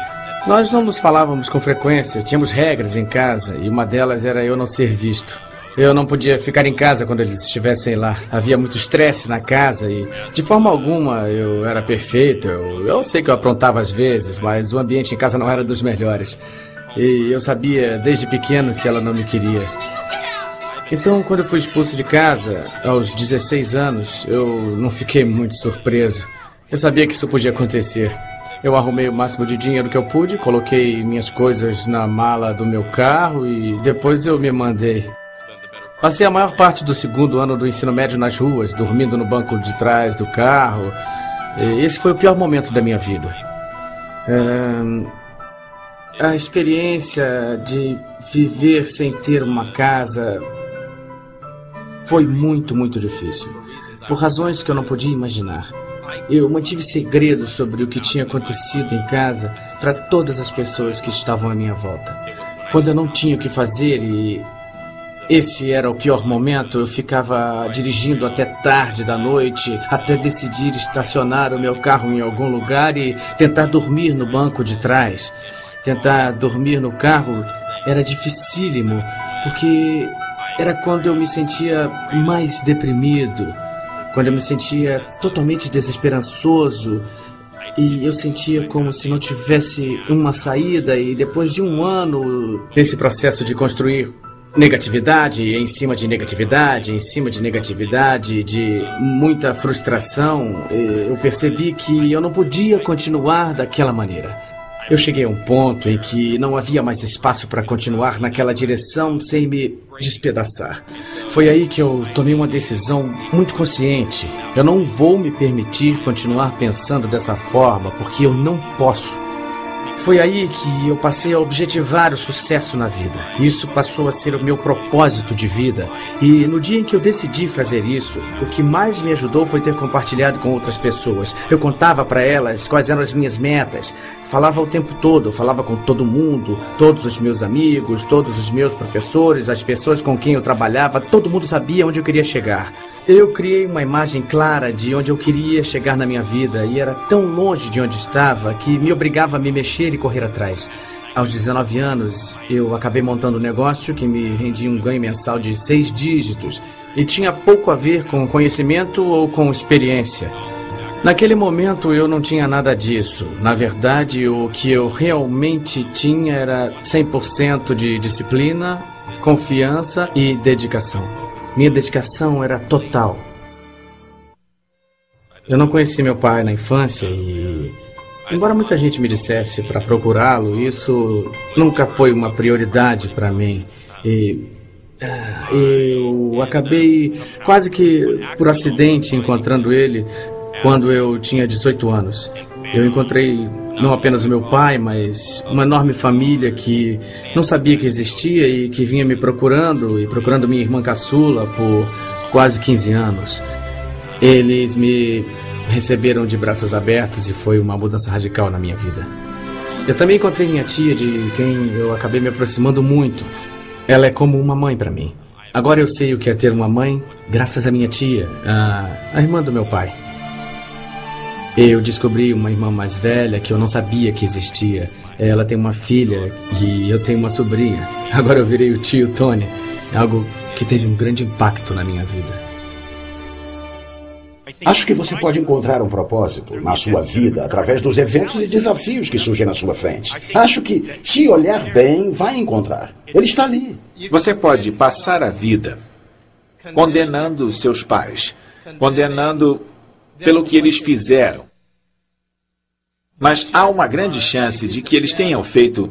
W: Nós não nos falávamos com frequência, tínhamos regras em casa e uma delas era eu não ser visto. Eu não podia ficar em casa quando eles estivessem lá. Havia muito estresse na casa e, de forma alguma, eu era perfeito. Eu sei que eu aprontava às vezes, mas o ambiente em casa não era dos melhores. E eu sabia desde pequeno que ela não me queria. Então, quando eu fui expulso de casa, aos 16 anos, eu não fiquei muito surpreso. Eu sabia que isso podia acontecer. Eu arrumei o máximo de dinheiro que eu pude, coloquei minhas coisas na mala do meu carro e depois eu me mandei. Passei a maior parte do segundo ano do ensino médio nas ruas, dormindo no banco de trás do carro. Esse foi o pior momento da minha vida. A experiência de viver sem ter uma casa foi muito, muito difícil. Por razões que eu não podia imaginar. Eu mantive segredo sobre o que tinha acontecido em casa para todas as pessoas que estavam à minha volta. Quando eu não tinha o que fazer e esse era o pior momento, eu ficava dirigindo até tarde da noite, até decidir estacionar o meu carro em algum lugar e tentar dormir no banco de trás. Tentar dormir no carro era dificílimo, porque era quando eu me sentia mais deprimido, quando eu me sentia totalmente desesperançoso e eu sentia como se não tivesse uma saída. E depois de um ano nesse processo de construir negatividade em cima de negatividade, em cima de negatividade, de muita frustração, eu percebi que eu não podia continuar daquela maneira. Eu cheguei a um ponto em que não havia mais espaço para continuar naquela direção sem me despedaçar. Foi aí que eu tomei uma decisão muito consciente. Eu não vou me permitir continuar pensando dessa forma, porque eu não posso. Foi aí que eu passei a objetivar o sucesso na vida. Isso passou a ser o meu propósito de vida. E no dia em que eu decidi fazer isso, o que mais me ajudou foi ter compartilhado com outras pessoas. Eu contava para elas quais eram as minhas metas. Falava o tempo todo, falava com todo mundo, todos os meus amigos, todos os meus professores, as pessoas com quem eu trabalhava, todo mundo sabia onde eu queria chegar. Eu criei uma imagem clara de onde eu queria chegar na minha vida e era tão longe de onde estava que me obrigava a me mexer e correr atrás. Aos 19 anos, eu acabei montando um negócio que me rendia um ganho mensal de 6 dígitos e tinha pouco a ver com conhecimento ou com experiência. Naquele momento, eu não tinha nada disso. Na verdade, o que eu realmente tinha era 100% de disciplina, confiança e dedicação. Minha dedicação era total. Eu não conheci meu pai na infância e, embora muita gente me dissesse para procurá-lo, isso nunca foi uma prioridade para mim. Eu acabei quase que por acidente encontrando ele quando eu tinha 18 anos. Eu encontrei não apenas o meu pai, mas uma enorme família que não sabia que existia e que vinha me procurando e procurando minha irmã caçula por quase 15 anos. Eles me receberam de braços abertos e foi uma mudança radical na minha vida. Eu também encontrei minha tia, de quem eu acabei me aproximando muito. Ela é como uma mãe para mim. Agora eu sei o que é ter uma mãe graças à minha tia, a irmã do meu pai. Eu descobri uma irmã mais velha que eu não sabia que existia. Ela tem uma filha e eu tenho uma sobrinha. Agora eu virei o tio Tony. É algo que teve um grande impacto na minha vida.
H: Acho que você pode encontrar um propósito na sua vida através dos eventos e desafios que surgem na sua frente. Acho que, se olhar bem, vai encontrar. Ele está ali.
E: Você pode passar a vida condenando seus pais, condenando pelo que eles fizeram. Mas há uma grande chance de que eles tenham feito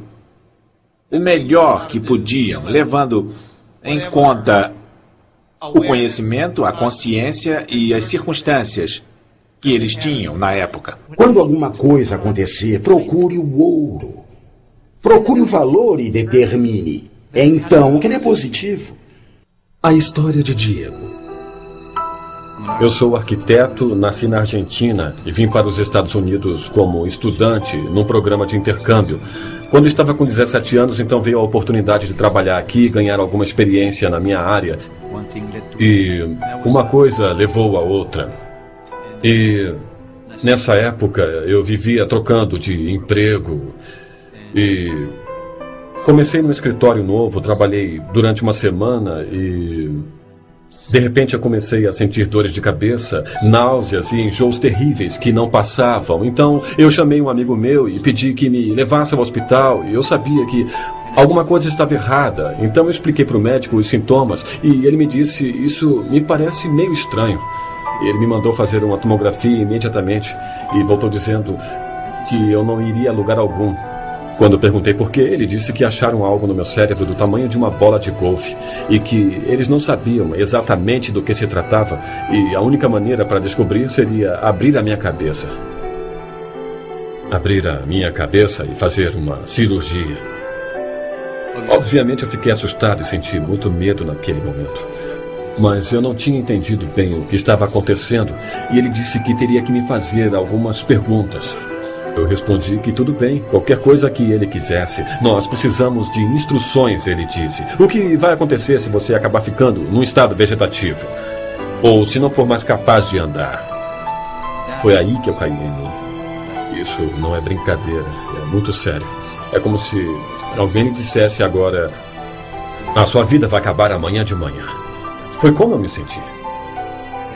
E: o melhor que podiam, levando em conta o conhecimento, a consciência e as circunstâncias que eles tinham na época.
H: Quando alguma coisa acontecer, procure o ouro. Procure o valor e determine. É então que ele é positivo.
A: A história de Diego. Eu sou arquiteto, nasci na Argentina e vim para os Estados Unidos como estudante num programa de intercâmbio. Quando estava com 17 anos, então veio a oportunidade de trabalhar aqui, ganhar alguma experiência na minha área. E uma coisa levou a outra. E nessa época eu vivia trocando de emprego. E comecei num escritório novo, trabalhei durante uma semana e de repente eu comecei a sentir dores de cabeça, náuseas e enjoos terríveis que não passavam. Então eu chamei um amigo meu e pedi que me levasse ao hospital e eu sabia que alguma coisa estava errada. Então eu expliquei para o médico os sintomas e ele me disse: isso me parece meio estranho. Ele me mandou fazer uma tomografia imediatamente e voltou dizendo que eu não iria a lugar algum. Quando eu perguntei por quê, ele disse que acharam algo no meu cérebro do tamanho de uma bola de golfe e que eles não sabiam exatamente do que se tratava e a única maneira para descobrir seria abrir a minha cabeça. Abrir a minha cabeça e fazer uma cirurgia. Obviamente eu fiquei assustado e senti muito medo naquele momento. Mas eu não tinha entendido bem o que estava acontecendo e ele disse que teria que me fazer algumas perguntas. Eu respondi que tudo bem, qualquer coisa que ele quisesse. Nós precisamos de instruções, ele disse. O que vai acontecer se você acabar ficando num estado vegetativo? Ou se não for mais capaz de andar? Foi aí que eu caí em mim. Isso não é brincadeira, é muito sério. É como se alguém lhe dissesse agora: a sua vida vai acabar amanhã de manhã. Foi como eu me senti.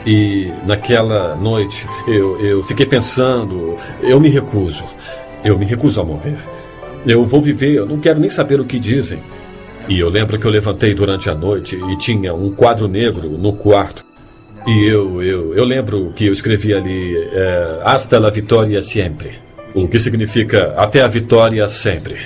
A: E naquela noite eu fiquei pensando: eu me recuso a morrer. Eu vou viver, eu não quero nem saber o que dizem. E eu lembro que eu levantei durante a noite e tinha um quadro negro no quarto. E eu lembro que eu escrevi ali Hasta la vitória sempre, o que significa até a vitória sempre.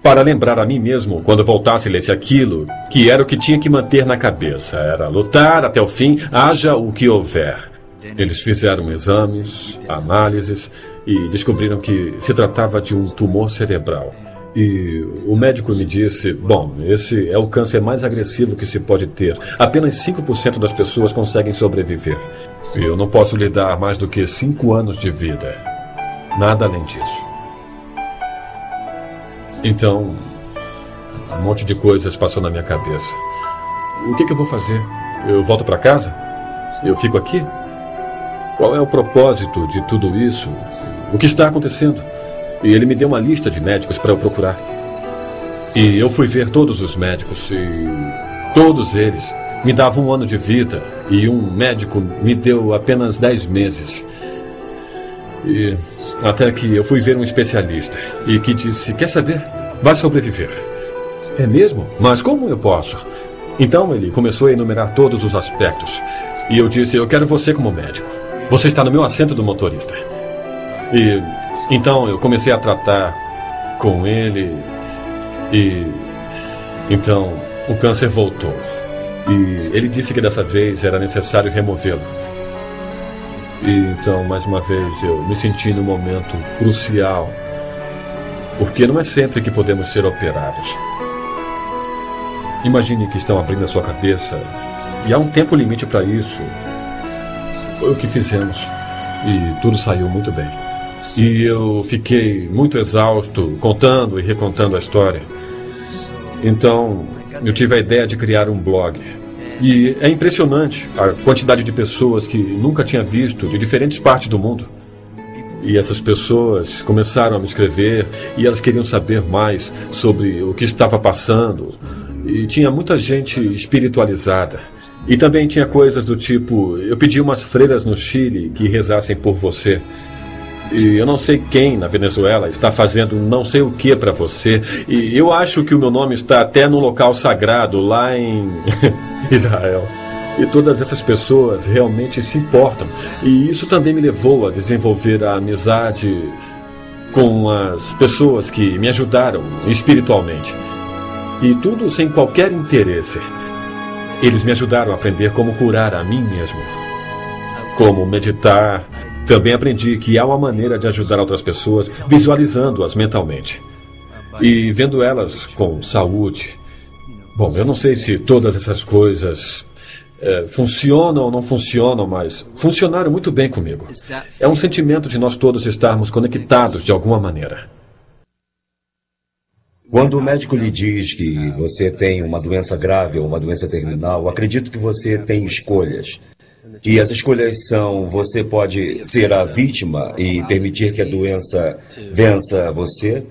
A: Para lembrar a mim mesmo, quando voltasse e lesse aquilo, que era o que tinha que manter na cabeça. Era lutar até o fim, haja o que houver. Eles fizeram exames, análises e descobriram que se tratava de um tumor cerebral. E o médico me disse: bom, esse é o câncer mais agressivo que se pode ter. Apenas 5% das pessoas conseguem sobreviver. E eu não posso lhe dar mais do que 5 anos de vida. Nada além disso. Então, um monte de coisas passou na minha cabeça. O que eu vou fazer? Eu volto para casa? Eu fico aqui? Qual é o propósito de tudo isso? O que está acontecendo? E ele me deu uma lista de médicos para eu procurar. E eu fui ver todos os médicos e todos eles me davam 1 ano de vida e um médico me deu apenas 10 meses. E até que eu fui ver um especialista e que disse: quer saber? Vai sobreviver. É mesmo? Mas como eu posso? Então ele começou a enumerar todos os aspectos. E eu disse: eu quero você como médico. Você está no meu assento do motorista. E então eu comecei a tratar com ele. E então o câncer voltou. E ele disse que dessa vez era necessário removê-lo. E então, mais uma vez, eu me senti num momento crucial, porque não é sempre que podemos ser operados. Imagine que estão abrindo a sua cabeça e há um tempo limite para isso. Foi o que fizemos e tudo saiu muito bem. E eu fiquei muito exausto contando e recontando a história. Então, eu tive a ideia de criar um blog. E é impressionante a quantidade de pessoas que nunca tinha visto de diferentes partes do mundo. E essas pessoas começaram a me escrever e elas queriam saber mais sobre o que estava passando. E tinha muita gente espiritualizada. E também tinha coisas do tipo: eu pedi umas freiras no Chile que rezassem por você. E eu não sei quem na Venezuela está fazendo não sei o que para você. E eu acho que o meu nome está até num local sagrado lá em Israel. E todas essas pessoas realmente se importam. E isso também me levou a desenvolver a amizade com as pessoas que me ajudaram espiritualmente. E tudo sem qualquer interesse. Eles me ajudaram a aprender como curar a mim mesmo. Como meditar. Também aprendi que há uma maneira de ajudar outras pessoas visualizando-as mentalmente. E vendo elas com saúde. Bom, eu não sei se todas essas coisas funcionam ou não funcionam, mas funcionaram muito bem comigo. É um sentimento de nós todos estarmos conectados de alguma maneira.
I: Quando o médico lhe diz que você tem uma doença grave ou uma doença terminal, acredito que você tem escolhas. E as escolhas são: você pode ser a vítima e permitir que a doença vença você,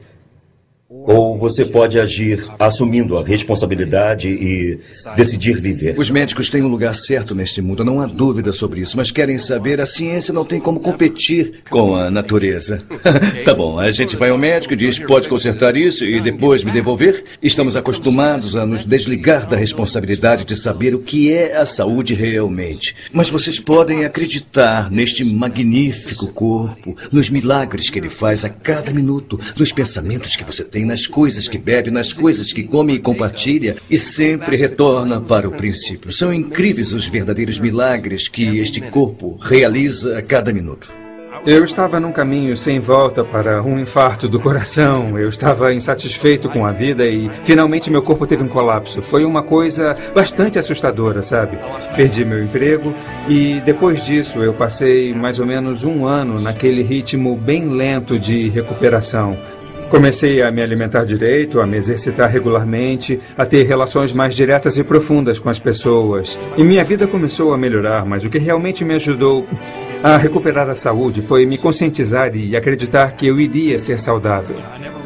I: Ou você pode agir assumindo a responsabilidade e decidir viver.
R: Os médicos têm um lugar certo neste mundo, não há dúvida sobre isso. Mas querem saber, a ciência não tem como competir com a natureza. Tá bom, a gente vai ao médico e diz, pode consertar isso e depois me devolver? Estamos acostumados a nos desligar da responsabilidade de saber o que é a saúde realmente. Mas vocês podem acreditar neste magnífico corpo, nos milagres que ele faz a cada minuto, nos pensamentos que você tem, nas coisas que bebe, nas coisas que come e compartilha, e sempre retorna para o princípio. São incríveis os verdadeiros milagres que este corpo realiza a cada minuto.
J: Eu estava num caminho sem volta para um infarto do coração. Eu estava insatisfeito com a vida e finalmente meu corpo teve um colapso. Foi uma coisa bastante assustadora, sabe? Perdi meu emprego e depois disso eu passei mais ou menos 1 ano naquele ritmo bem lento de recuperação. Comecei a me alimentar direito, a me exercitar regularmente, a ter relações mais diretas e profundas com as pessoas. E minha vida começou a melhorar, mas o que realmente me ajudou a recuperar a saúde foi me conscientizar e acreditar que eu iria ser saudável.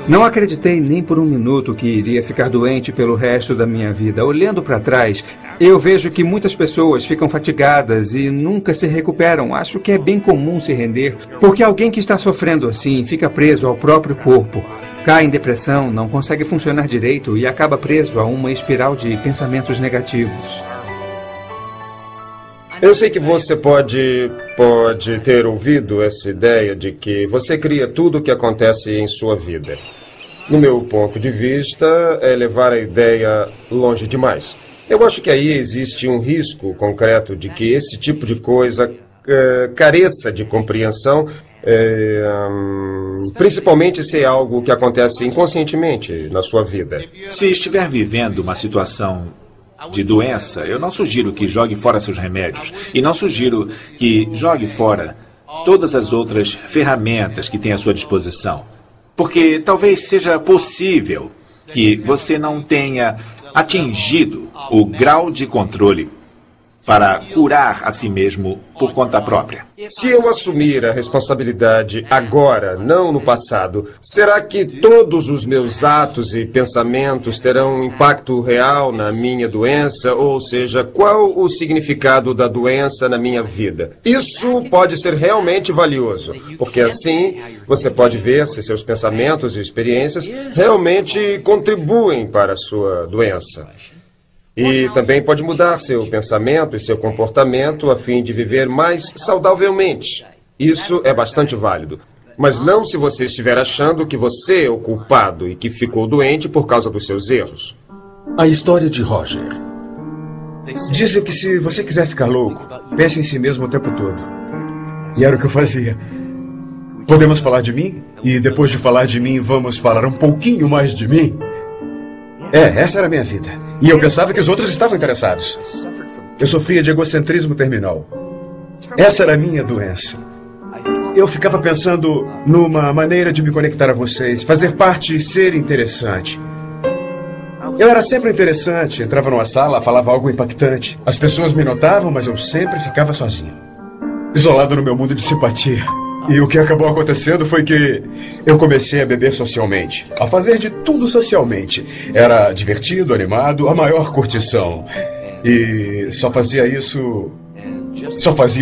J: Não acreditei nem por 1 minuto que iria ficar doente pelo resto da minha vida. Olhando para trás, eu vejo que muitas pessoas ficam fatigadas e nunca se recuperam. Acho que é bem comum se render, porque alguém que está sofrendo assim fica preso ao próprio corpo. Cai em depressão, não consegue funcionar direito e acaba preso a uma espiral de pensamentos negativos.
Q: Eu sei que você pode ter ouvido essa ideia de que você cria tudo o que acontece em sua vida. No meu ponto de vista, é levar a ideia longe demais. Eu acho que aí existe um risco concreto de que esse tipo de coisa careça de compreensão, principalmente se é algo que acontece inconscientemente na sua vida.
E: Se estiver vivendo uma situação de doença, eu não sugiro que jogue fora seus remédios e não sugiro que jogue fora todas as outras ferramentas que tem à sua disposição, porque talvez seja possível que você não tenha atingido o grau de controle para curar a si mesmo por conta própria.
Q: Se eu assumir a responsabilidade agora, não no passado, será que todos os meus atos e pensamentos terão um impacto real na minha doença? Ou seja, qual o significado da doença na minha vida? Isso pode ser realmente valioso, porque assim você pode ver se seus pensamentos e experiências realmente contribuem para a sua doença. E também pode mudar seu pensamento e seu comportamento a fim de viver mais saudavelmente. Isso é bastante válido. Mas não se você estiver achando que você é o culpado e que ficou doente por causa dos seus erros.
A: A história de Roger.
K: Dizem que se você quiser ficar louco, pense em si mesmo o tempo todo. E era o que eu fazia. Podemos falar de mim? E depois de falar de mim, vamos falar um pouquinho mais de mim? Essa era a minha vida. E eu pensava que os outros estavam interessados. Eu sofria de egocentrismo terminal. Essa era a minha doença. Eu ficava pensando numa maneira de me conectar a vocês, fazer parte e ser interessante. Eu era sempre interessante, entrava numa sala, falava algo impactante. As pessoas me notavam, mas eu sempre ficava sozinho, isolado no meu mundo de simpatia. E o que acabou acontecendo foi que eu comecei a beber socialmente, a fazer de tudo socialmente. Era divertido, animado, a maior curtição. E só fazia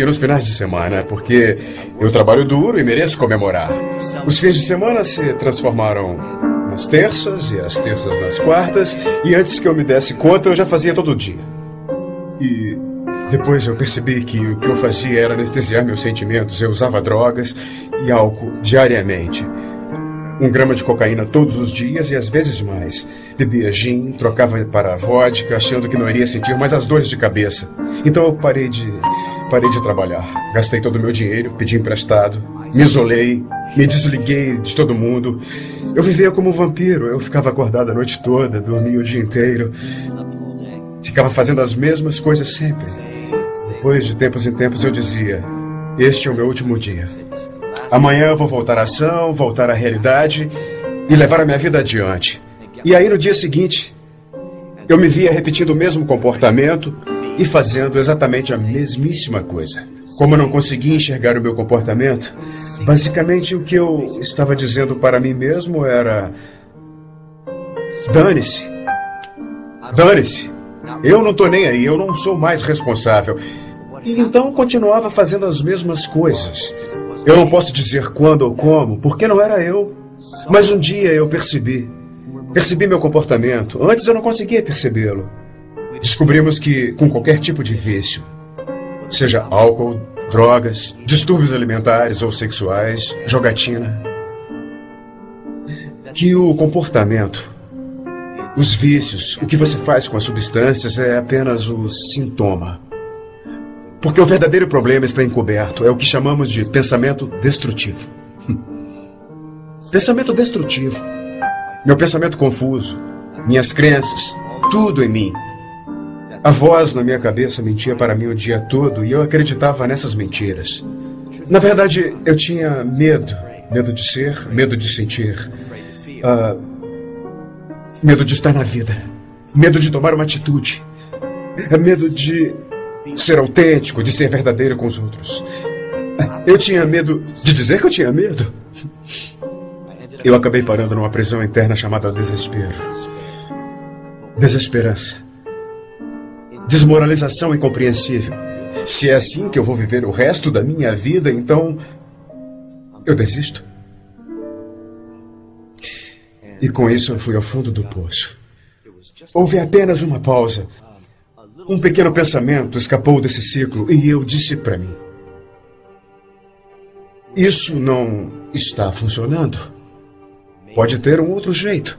K: nos finais de semana, porque eu trabalho duro e mereço comemorar. Os fins de semana se transformaram nas terças e as terças nas quartas, e antes que eu me desse conta, eu já fazia todo dia. E depois eu percebi que o que eu fazia era anestesiar meus sentimentos. Eu usava drogas e álcool diariamente. 1 grama de cocaína todos os dias e às vezes mais. Bebia gin, trocava para vodka, achando que não iria sentir mais as dores de cabeça. Então eu parei de trabalhar. Gastei todo o meu dinheiro, pedi emprestado, me isolei, me desliguei de todo mundo. Eu vivia como um vampiro. Eu ficava acordado a noite toda, dormia o dia inteiro. Ficava fazendo as mesmas coisas sempre. Depois de tempos em tempos eu dizia: este é o meu último dia. Amanhã eu vou voltar à ação, voltar à realidade e levar a minha vida adiante. E aí no dia seguinte, eu me via repetindo o mesmo comportamento e fazendo exatamente a mesmíssima coisa. Como eu não conseguia enxergar o meu comportamento, basicamente o que eu estava dizendo para mim mesmo era: Dane-se. Dane-se. Eu não tô nem aí, eu não sou mais responsável. E então continuava fazendo as mesmas coisas. Eu não posso dizer quando ou como, porque não era eu. Mas um dia eu percebi meu comportamento. Antes eu não conseguia percebê-lo. Descobrimos que, com qualquer tipo de vício, seja álcool, drogas, distúrbios alimentares ou sexuais, jogatina, que o comportamento, os vícios, o que você faz com as substâncias é apenas o sintoma. Porque o verdadeiro problema está encoberto. É o que chamamos de pensamento destrutivo. Pensamento destrutivo. Meu pensamento confuso. Minhas crenças. Tudo em mim. A voz na minha cabeça mentia para mim o dia todo e eu acreditava nessas mentiras. Na verdade, eu tinha medo. Medo de ser, medo de sentir. Medo de estar na vida. Medo de tomar uma atitude. Medo de ser autêntico, de ser verdadeiro com os outros. Eu tinha medo de dizer que eu tinha medo. Eu acabei parando numa prisão interna chamada desespero. Desesperança. Desmoralização incompreensível. Se é assim que eu vou viver o resto da minha vida, então eu desisto. E com isso eu fui ao fundo do poço. Houve apenas uma pausa. Um pequeno pensamento escapou desse ciclo e eu disse para mim: isso não está funcionando. Pode ter um outro jeito.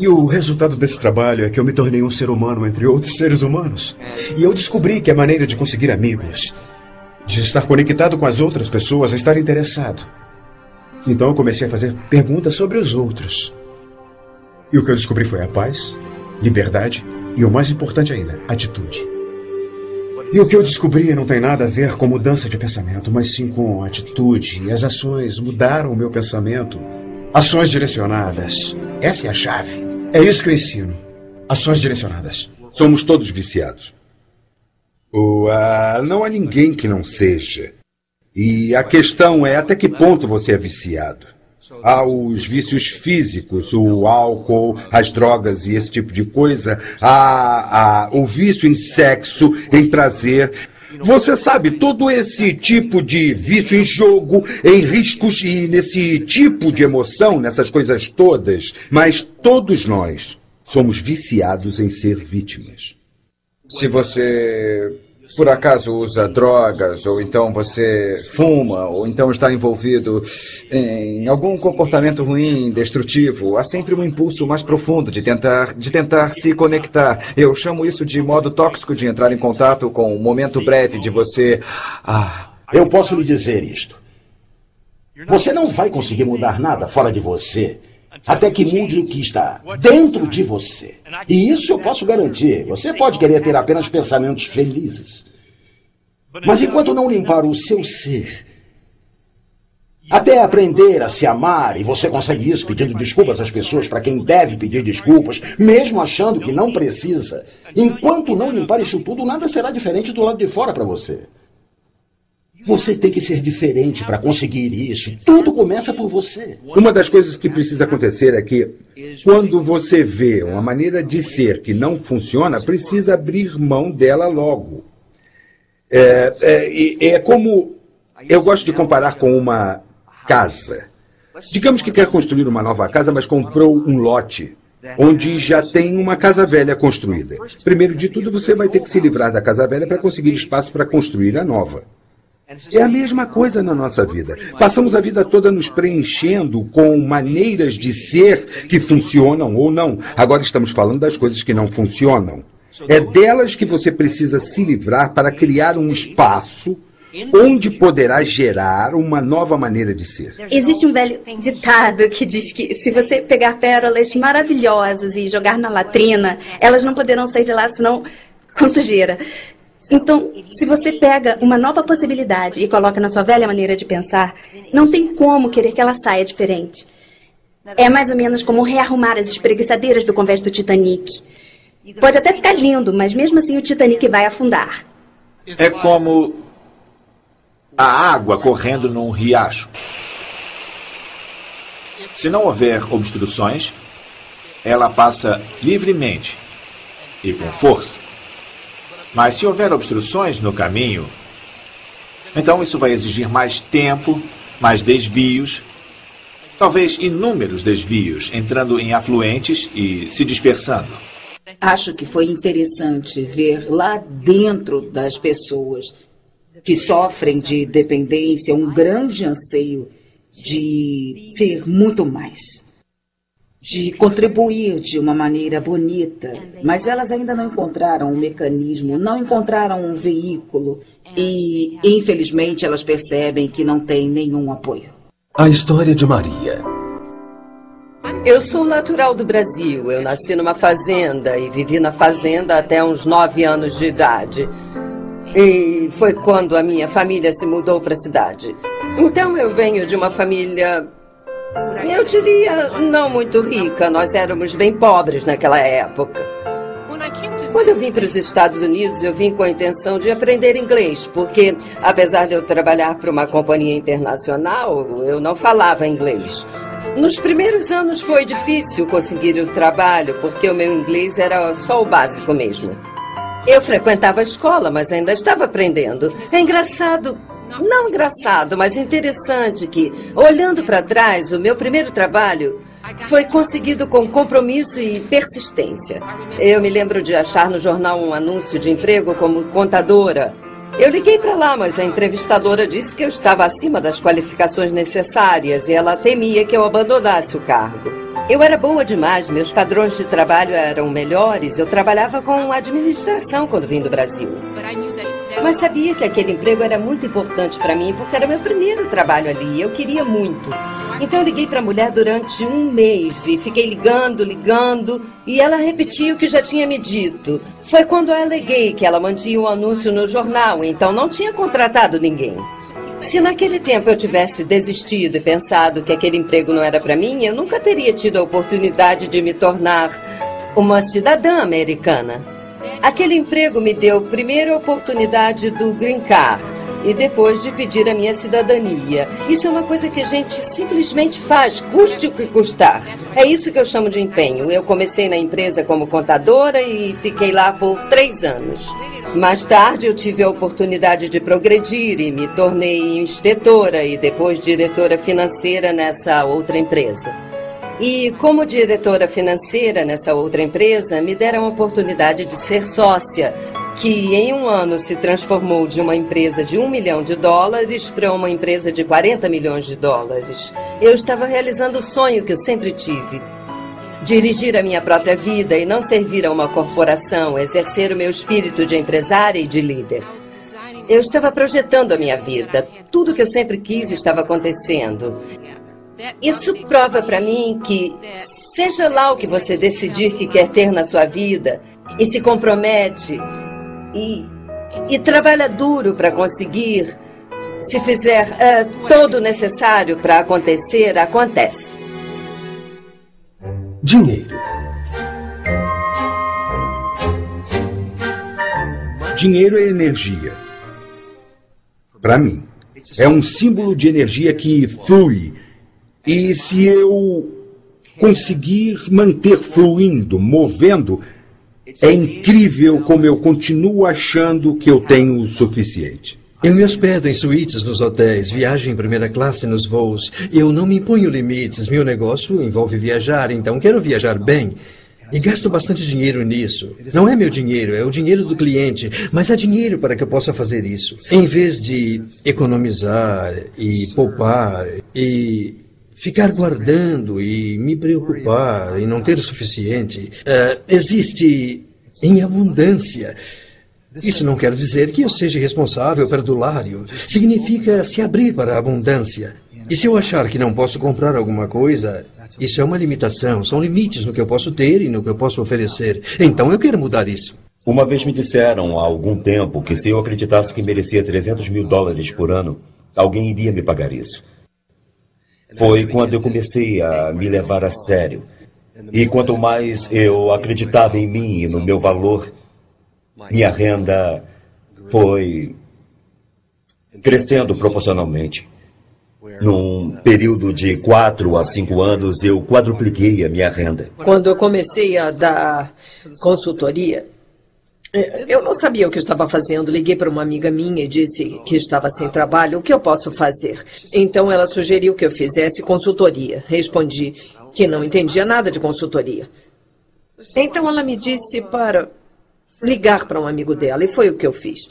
K: E o resultado desse trabalho é que eu me tornei um ser humano entre outros seres humanos. E eu descobri que a maneira de conseguir amigos, de estar conectado com as outras pessoas, é estar interessado. Então eu comecei a fazer perguntas sobre os outros. E o que eu descobri foi a paz, liberdade e, o mais importante ainda, atitude. E o que eu descobri não tem nada a ver com mudança de pensamento, mas sim com atitude. E as ações mudaram o meu pensamento. Ações direcionadas. Essa é a chave. É isso que eu ensino. Ações direcionadas.
C: Somos todos viciados. Não há ninguém que não seja. E a questão é até que ponto você é viciado. Há os vícios físicos, o álcool, as drogas e esse tipo de coisa. Há o vício em sexo, em prazer. Você sabe, todo esse tipo de vício em jogo, em riscos e nesse tipo de emoção, nessas coisas todas. Mas todos nós somos viciados em ser vítimas.
L: Se você, por acaso, usa drogas, ou então você fuma, ou então está envolvido em algum comportamento ruim, destrutivo, há sempre um impulso mais profundo de tentar se conectar. Eu chamo isso de modo tóxico de entrar em contato com um momento breve de você...
H: Eu posso lhe dizer isto. Você não vai conseguir mudar nada fora de você até que mude o que está dentro de você. E isso eu posso garantir. Você pode querer ter apenas pensamentos felizes. Mas enquanto não limpar o seu ser, até aprender a se amar, e você consegue isso pedindo desculpas às pessoas para quem deve pedir desculpas, mesmo achando que não precisa, enquanto não limpar isso tudo, nada será diferente do lado de fora para você. Você tem que ser diferente para conseguir isso. Tudo começa por você.
C: Uma das coisas que precisa acontecer é que, quando você vê uma maneira de ser que não funciona, precisa abrir mão dela logo. É como... Eu gosto de comparar com uma casa. Digamos que quer construir uma nova casa, mas comprou um lote onde já tem uma casa velha construída. Primeiro de tudo, você vai ter que se livrar da casa velha para conseguir espaço para construir a nova. É a mesma coisa na nossa vida. Passamos a vida toda nos preenchendo com maneiras de ser que funcionam ou não. Agora estamos falando das coisas que não funcionam. É delas que você precisa se livrar para criar um espaço onde poderá gerar uma nova maneira de ser.
M: Existe um velho ditado que diz que se você pegar pérolas maravilhosas e jogar na latrina, elas não poderão sair de lá senão com sujeira. Então, se você pega uma nova possibilidade e coloca na sua velha maneira de pensar, não tem como querer que ela saia diferente. É mais ou menos como rearrumar as espreguiçadeiras do convés do Titanic. Pode até ficar lindo, mas mesmo assim o Titanic vai afundar.
E: É como a água correndo num riacho. Se não houver obstruções, ela passa livremente e com força. Mas se houver obstruções no caminho, então isso vai exigir mais tempo, mais desvios, talvez inúmeros desvios, entrando em afluentes e se dispersando.
T: Acho que foi interessante ver lá dentro das pessoas que sofrem de dependência um grande anseio de ser muito mais, de contribuir de uma maneira bonita, mas elas ainda não encontraram um mecanismo, não encontraram um veículo e, infelizmente, elas percebem que não têm nenhum apoio.
A: A história de Maria.
N: Eu sou natural do Brasil. Eu nasci numa fazenda e vivi na fazenda até uns 9 anos de idade. E foi quando a minha família se mudou para a cidade. Então eu venho de uma família, eu diria, não muito rica. Nós éramos bem pobres naquela época. Quando eu vim para os Estados Unidos, eu vim com a intenção de aprender inglês, porque apesar de eu trabalhar para uma companhia internacional, eu não falava inglês. Nos primeiros anos foi difícil conseguir o trabalho, porque o meu inglês era só o básico mesmo. Eu frequentava a escola, mas ainda estava aprendendo. É engraçado, não engraçado, mas interessante que, olhando para trás, o meu primeiro trabalho foi conseguido com compromisso e persistência. Eu me lembro de achar no jornal um anúncio de emprego como contadora. Eu liguei para lá, mas a entrevistadora disse que eu estava acima das qualificações necessárias e ela temia que eu abandonasse o cargo. Eu era boa demais, meus padrões de trabalho eram melhores, eu trabalhava com administração quando vim do Brasil. Mas sabia que aquele emprego era muito importante para mim, porque era meu primeiro trabalho ali, eu queria muito. Então eu liguei para a mulher durante um mês e fiquei ligando, e ela repetia o que já tinha me dito. Foi quando eu aleguei que ela mantinha um anúncio no jornal, então não tinha contratado ninguém. Se naquele tempo eu tivesse desistido e pensado que aquele emprego não era para mim, eu nunca teria tido a oportunidade de me tornar uma cidadã americana. Aquele emprego me deu primeiro a oportunidade do Green Card e depois de pedir a minha cidadania. Isso é uma coisa que a gente simplesmente faz, custe o que custar. É isso que eu chamo de empenho. Eu comecei na empresa como contadora e fiquei lá por 3 anos. Mais tarde eu tive a oportunidade de progredir e me tornei inspetora e depois diretora financeira nessa outra empresa. E como diretora financeira nessa outra empresa, me deram a oportunidade de ser sócia, que em um ano se transformou de uma empresa de $1 milhão para uma empresa de $40 milhões. Eu estava realizando o sonho que eu sempre tive. Dirigir a minha própria vida e não servir a uma corporação, exercer o meu espírito de empresária e de líder. Eu estava projetando a minha vida. Tudo que eu sempre quis estava acontecendo. Isso prova para mim que, seja lá o que você decidir que quer ter na sua vida, e se compromete, e trabalha duro para conseguir, se fizer todo o necessário para acontecer, acontece.
A: Dinheiro.
C: Dinheiro é energia. Para mim, é um símbolo de energia que flui. E se eu conseguir manter fluindo, movendo, é incrível como eu continuo achando que eu tenho o suficiente.
U: Eu me hospedo em suítes nos hotéis, viajo em primeira classe nos voos. Eu não me imponho limites. Meu negócio envolve viajar, então quero viajar bem. E gasto bastante dinheiro nisso. Não é meu dinheiro, é o dinheiro do cliente. Mas há dinheiro para que eu possa fazer isso. Em vez de economizar e poupar e ficar guardando e me preocupar e não ter o suficiente, existe em abundância. Isso não quer dizer que eu seja responsável perdulário. Significa se abrir para a abundância. E se eu achar que não posso comprar alguma coisa, isso é uma limitação. São limites no que eu posso ter e no que eu posso oferecer. Então eu quero mudar isso.
I: Uma vez me disseram há algum tempo que se eu acreditasse que merecia $300 mil por ano, alguém iria me pagar isso. Foi quando eu comecei a me levar a sério. E quanto mais eu acreditava em mim e no meu valor, minha renda foi crescendo proporcionalmente. Num período de 4 a 5 anos, eu quadrupliquei a minha renda.
G: Quando eu comecei a dar consultoria, eu não sabia o que estava fazendo. Liguei para uma amiga minha e disse que estava sem trabalho. O que eu posso fazer? Então ela sugeriu que eu fizesse consultoria. Respondi que não entendia nada de consultoria. Então ela me disse para ligar para um amigo dela, e foi o que eu fiz.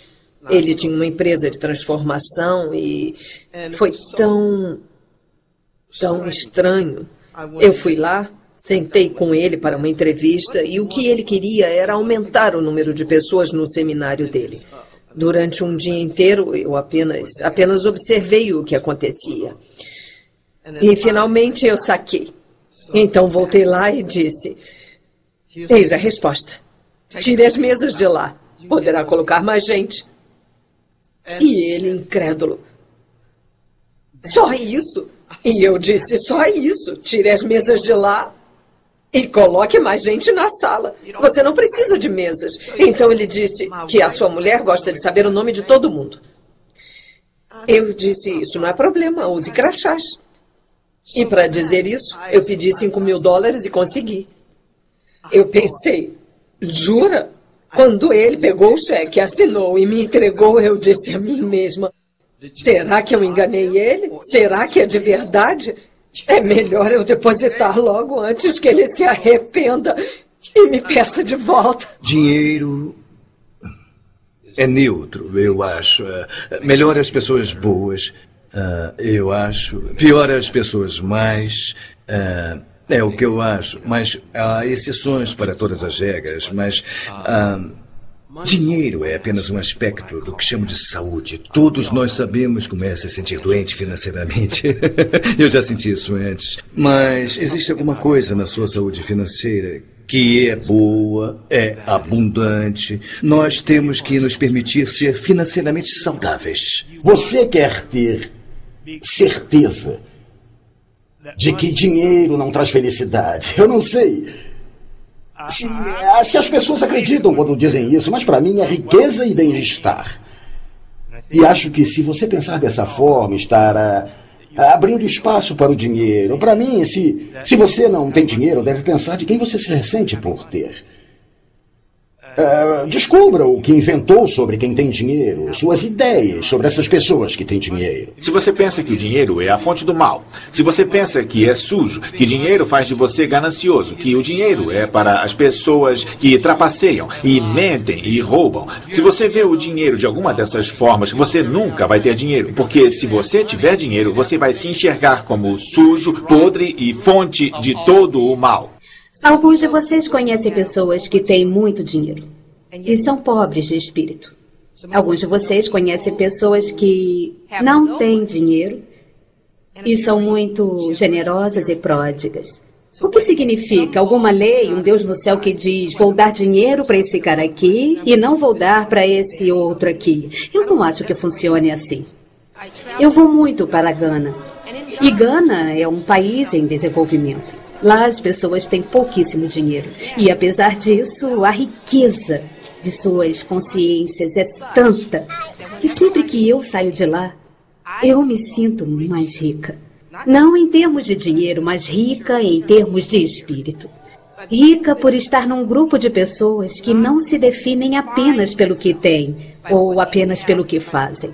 G: Ele tinha uma empresa de transformação e foi tão estranho. Eu fui lá, sentei com ele para uma entrevista e o que ele queria era aumentar o número de pessoas no seminário dele. Durante um dia inteiro, eu apenas observei o que acontecia. E finalmente eu saquei. Então voltei lá e disse: eis a resposta. Tire as mesas de lá. Poderá colocar mais gente. E ele, incrédulo: só isso? E eu disse: só isso. Tire as mesas de lá e coloque mais gente na sala. Você não precisa de mesas. Então ele disse que a sua mulher gosta de saber o nome de todo mundo. Eu disse: isso não é problema, use crachás. E para dizer isso, eu pedi $5.000 e consegui. Eu pensei: jura? Quando ele pegou o cheque, assinou e me entregou, eu disse a mim mesma: será que eu enganei ele? Será que é de verdade? É melhor eu depositar logo antes que ele se arrependa e me peça de volta.
R: Dinheiro é neutro, eu acho. Melhora as pessoas boas, eu acho. Piora as pessoas mais. É o que eu acho, mas há exceções para todas as regras, mas dinheiro é apenas um aspecto do que chamo de saúde. Todos nós sabemos como é se sentir doente financeiramente. Eu já senti isso antes. Mas existe alguma coisa na sua saúde financeira que é boa, é abundante. Nós temos que nos permitir ser financeiramente saudáveis.
H: Você quer ter certeza de que dinheiro não traz felicidade? Eu não sei. Se as pessoas acreditam quando dizem isso, mas para mim é riqueza e bem-estar. E acho que se você pensar dessa forma, estar abrindo espaço para o dinheiro. Para mim, se você não tem dinheiro, deve pensar de quem você se ressente por ter. Descubra o que inventou sobre quem tem dinheiro, suas ideias sobre essas pessoas que têm dinheiro.
E: Se você pensa que o dinheiro é a fonte do mal, se você pensa que é sujo, que dinheiro faz de você ganancioso, que o dinheiro é para as pessoas que trapaceiam e mentem e roubam, se você vê o dinheiro de alguma dessas formas, você nunca vai ter dinheiro, porque se você tiver dinheiro, você vai se enxergar como sujo, podre e fonte de todo o mal.
V: Alguns de vocês conhecem pessoas que têm muito dinheiro e são pobres de espírito. Alguns de vocês conhecem pessoas que não têm dinheiro e são muito generosas e pródigas. O que significa? Alguma lei, um Deus no céu que diz: vou dar dinheiro para esse cara aqui e não vou dar para esse outro aqui. Eu não acho que funcione assim. Eu vou muito para Gana. E Gana é um país em desenvolvimento. Lá as pessoas têm pouquíssimo dinheiro. E apesar disso, a riqueza de suas consciências é tanta que sempre que eu saio de lá, eu me sinto mais rica. Não em termos de dinheiro, mas rica em termos de espírito. Rica por estar num grupo de pessoas que não se definem apenas pelo que têm ou apenas pelo que fazem.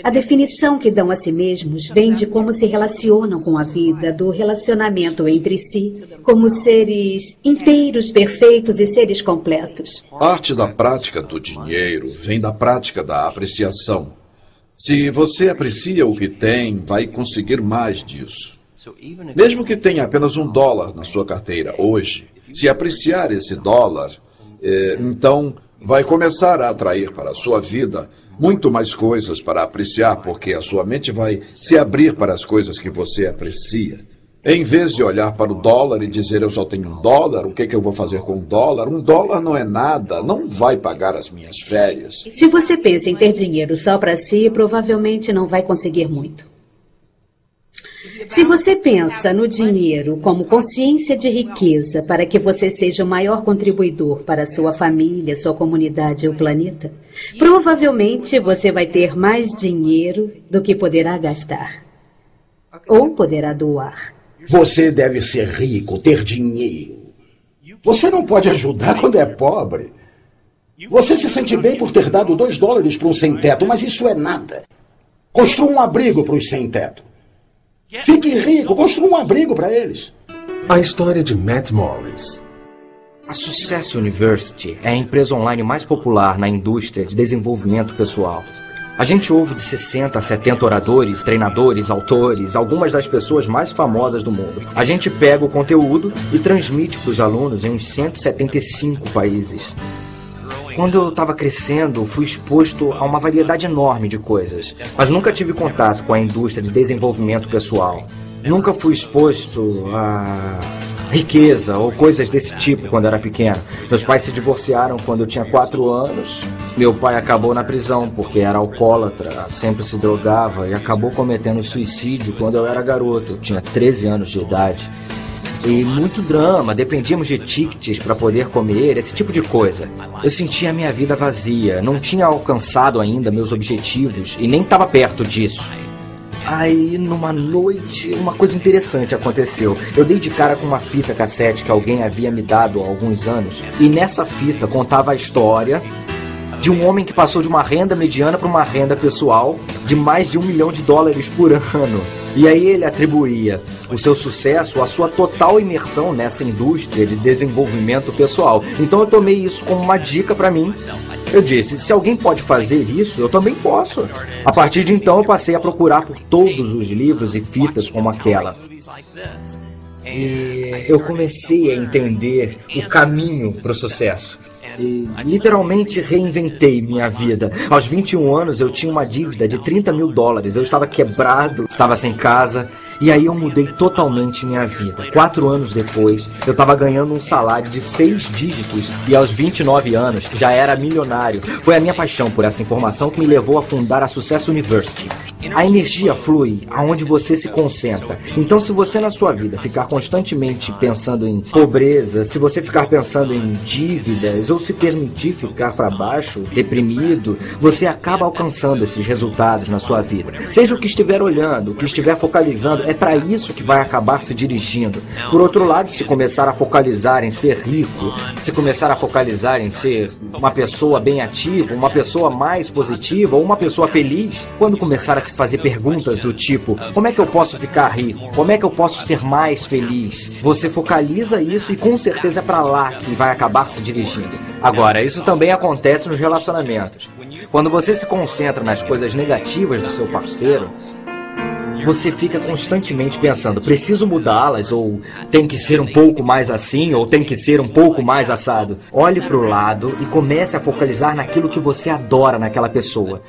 V: A definição que dão a si mesmos vem de como se relacionam com a vida, do relacionamento entre si, como seres inteiros, perfeitos e seres completos.
O: Parte da prática do dinheiro vem da prática da apreciação. Se você aprecia o que tem, vai conseguir mais disso. Mesmo que tenha apenas $1 na sua carteira hoje, se apreciar esse dólar, então vai começar a atrair para a sua vida muito mais coisas para apreciar, porque a sua mente vai se abrir para as coisas que você aprecia. Em vez de olhar para o dólar e dizer: eu só tenho $1, o que eu vou fazer com $1? $1 não é nada, não vai pagar as minhas férias.
V: Se você pensa em ter dinheiro só para si, provavelmente não vai conseguir muito. Se você pensa no dinheiro como consciência de riqueza para que você seja o maior contribuidor para a sua família, sua comunidade e o planeta, provavelmente você vai ter mais dinheiro do que poderá gastar. ou poderá doar.
H: Você deve ser rico, ter dinheiro. Você não pode ajudar quando é pobre. Você se sente bem por ter dado $2 para um sem-teto, mas isso é nada. Construa um abrigo para os sem-teto. Fique rico, construa um abrigo para eles.
A: A história de Matt Morris.
D: A Success University é a empresa online mais popular na indústria de desenvolvimento pessoal. A gente ouve de 60 a 70 oradores, treinadores, autores, algumas das pessoas mais famosas do mundo. A gente pega o conteúdo e transmite para os alunos em uns 175 países. Quando eu estava crescendo, fui exposto a uma variedade enorme de coisas, mas nunca tive contato com a indústria de desenvolvimento pessoal. Nunca fui exposto a riqueza ou coisas desse tipo quando era pequeno. Meus pais se divorciaram quando eu tinha 4 anos. Meu pai acabou na prisão porque era alcoólatra, sempre se drogava e acabou cometendo suicídio quando eu era garoto. Eu tinha 13 anos de idade. E muito drama, dependíamos de tickets para poder comer, esse tipo de coisa. Eu sentia a minha vida vazia, não tinha alcançado ainda meus objetivos e nem estava perto disso. Aí, numa noite, uma coisa interessante aconteceu. Eu dei de cara com uma fita cassete que alguém havia me dado há alguns anos. E nessa fita contava a história de um homem que passou de uma renda mediana para uma renda pessoal de mais de $1 milhão por ano. E aí ele atribuía o seu sucesso à sua total imersão nessa indústria de desenvolvimento pessoal. Então eu tomei isso como uma dica para mim. Eu disse, se alguém pode fazer isso, eu também posso. A partir de então eu passei a procurar por todos os livros e fitas como aquela. E eu comecei a entender o caminho para o sucesso. E literalmente reinventei minha vida. Aos 21 anos eu tinha uma dívida de $30 mil. Eu estava quebrado, estava sem casa. E aí eu mudei totalmente minha vida. 4 anos depois, eu estava ganhando um salário de 6 dígitos. E aos 29 anos, já era milionário. Foi a minha paixão por essa informação que me levou a fundar a Success University. A energia flui aonde você se concentra. Então, se você na sua vida ficar constantemente pensando em pobreza, se você ficar pensando em dívidas, ou se permitir ficar para baixo, deprimido, você acaba alcançando esses resultados na sua vida. Seja o que estiver olhando, o que estiver focalizando, é para isso que vai acabar se dirigindo. Por outro lado, se começar a focalizar em ser rico, se começar a focalizar em ser uma pessoa bem ativa, uma pessoa mais positiva ou uma pessoa feliz, quando começar a se fazer perguntas do tipo, como é que eu posso ficar rico? Como é que eu posso ser mais feliz? Você focaliza isso e com certeza é para lá que vai acabar se dirigindo. Agora, isso também acontece nos relacionamentos. Quando você se concentra nas coisas negativas do seu parceiro, você fica constantemente pensando, preciso mudá-las, ou tem que ser um pouco mais assim, ou tem que ser um pouco mais assado. Olhe para o lado e comece a focalizar naquilo que você adora naquela pessoa.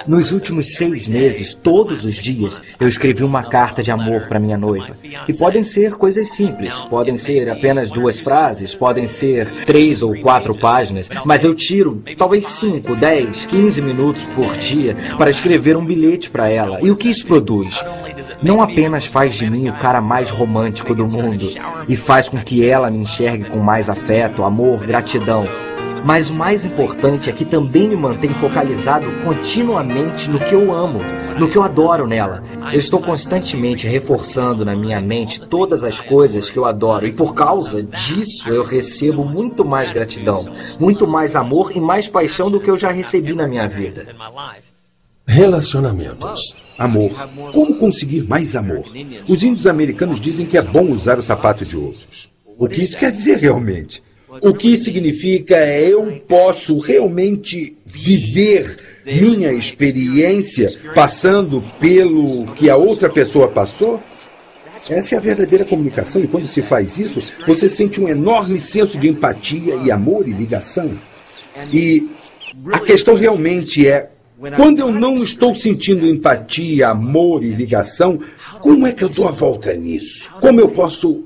D: Nos últimos 6 meses, todos os dias, eu escrevi uma carta de amor para minha noiva. E podem ser coisas simples, podem ser apenas 2 frases, podem ser 3 ou 4 páginas, mas eu tiro talvez 5, 10, 15 minutos por dia para escrever um bilhete para ela. E o que isso produz? Não apenas faz de mim o cara mais romântico do mundo e faz com que ela me enxergue com mais afeto, amor, gratidão. Mas o mais importante é que também me mantém focalizado continuamente no que eu amo, no que eu adoro nela. Eu estou constantemente reforçando na minha mente todas as coisas que eu adoro e por causa disso eu recebo muito mais gratidão, muito mais amor e mais paixão do que eu já recebi na minha vida.
A: Relacionamentos.
C: Amor. Como conseguir mais amor? Os índios americanos dizem que é bom usar o sapato de outros. O que isso quer dizer realmente? O que significa é eu posso realmente viver minha experiência passando pelo que a outra pessoa passou? Essa é a verdadeira comunicação e quando se faz isso, você sente um enorme senso de empatia e amor e ligação. E a questão realmente é, quando eu não estou sentindo empatia, amor e ligação, como é que eu dou a volta nisso? Como eu posso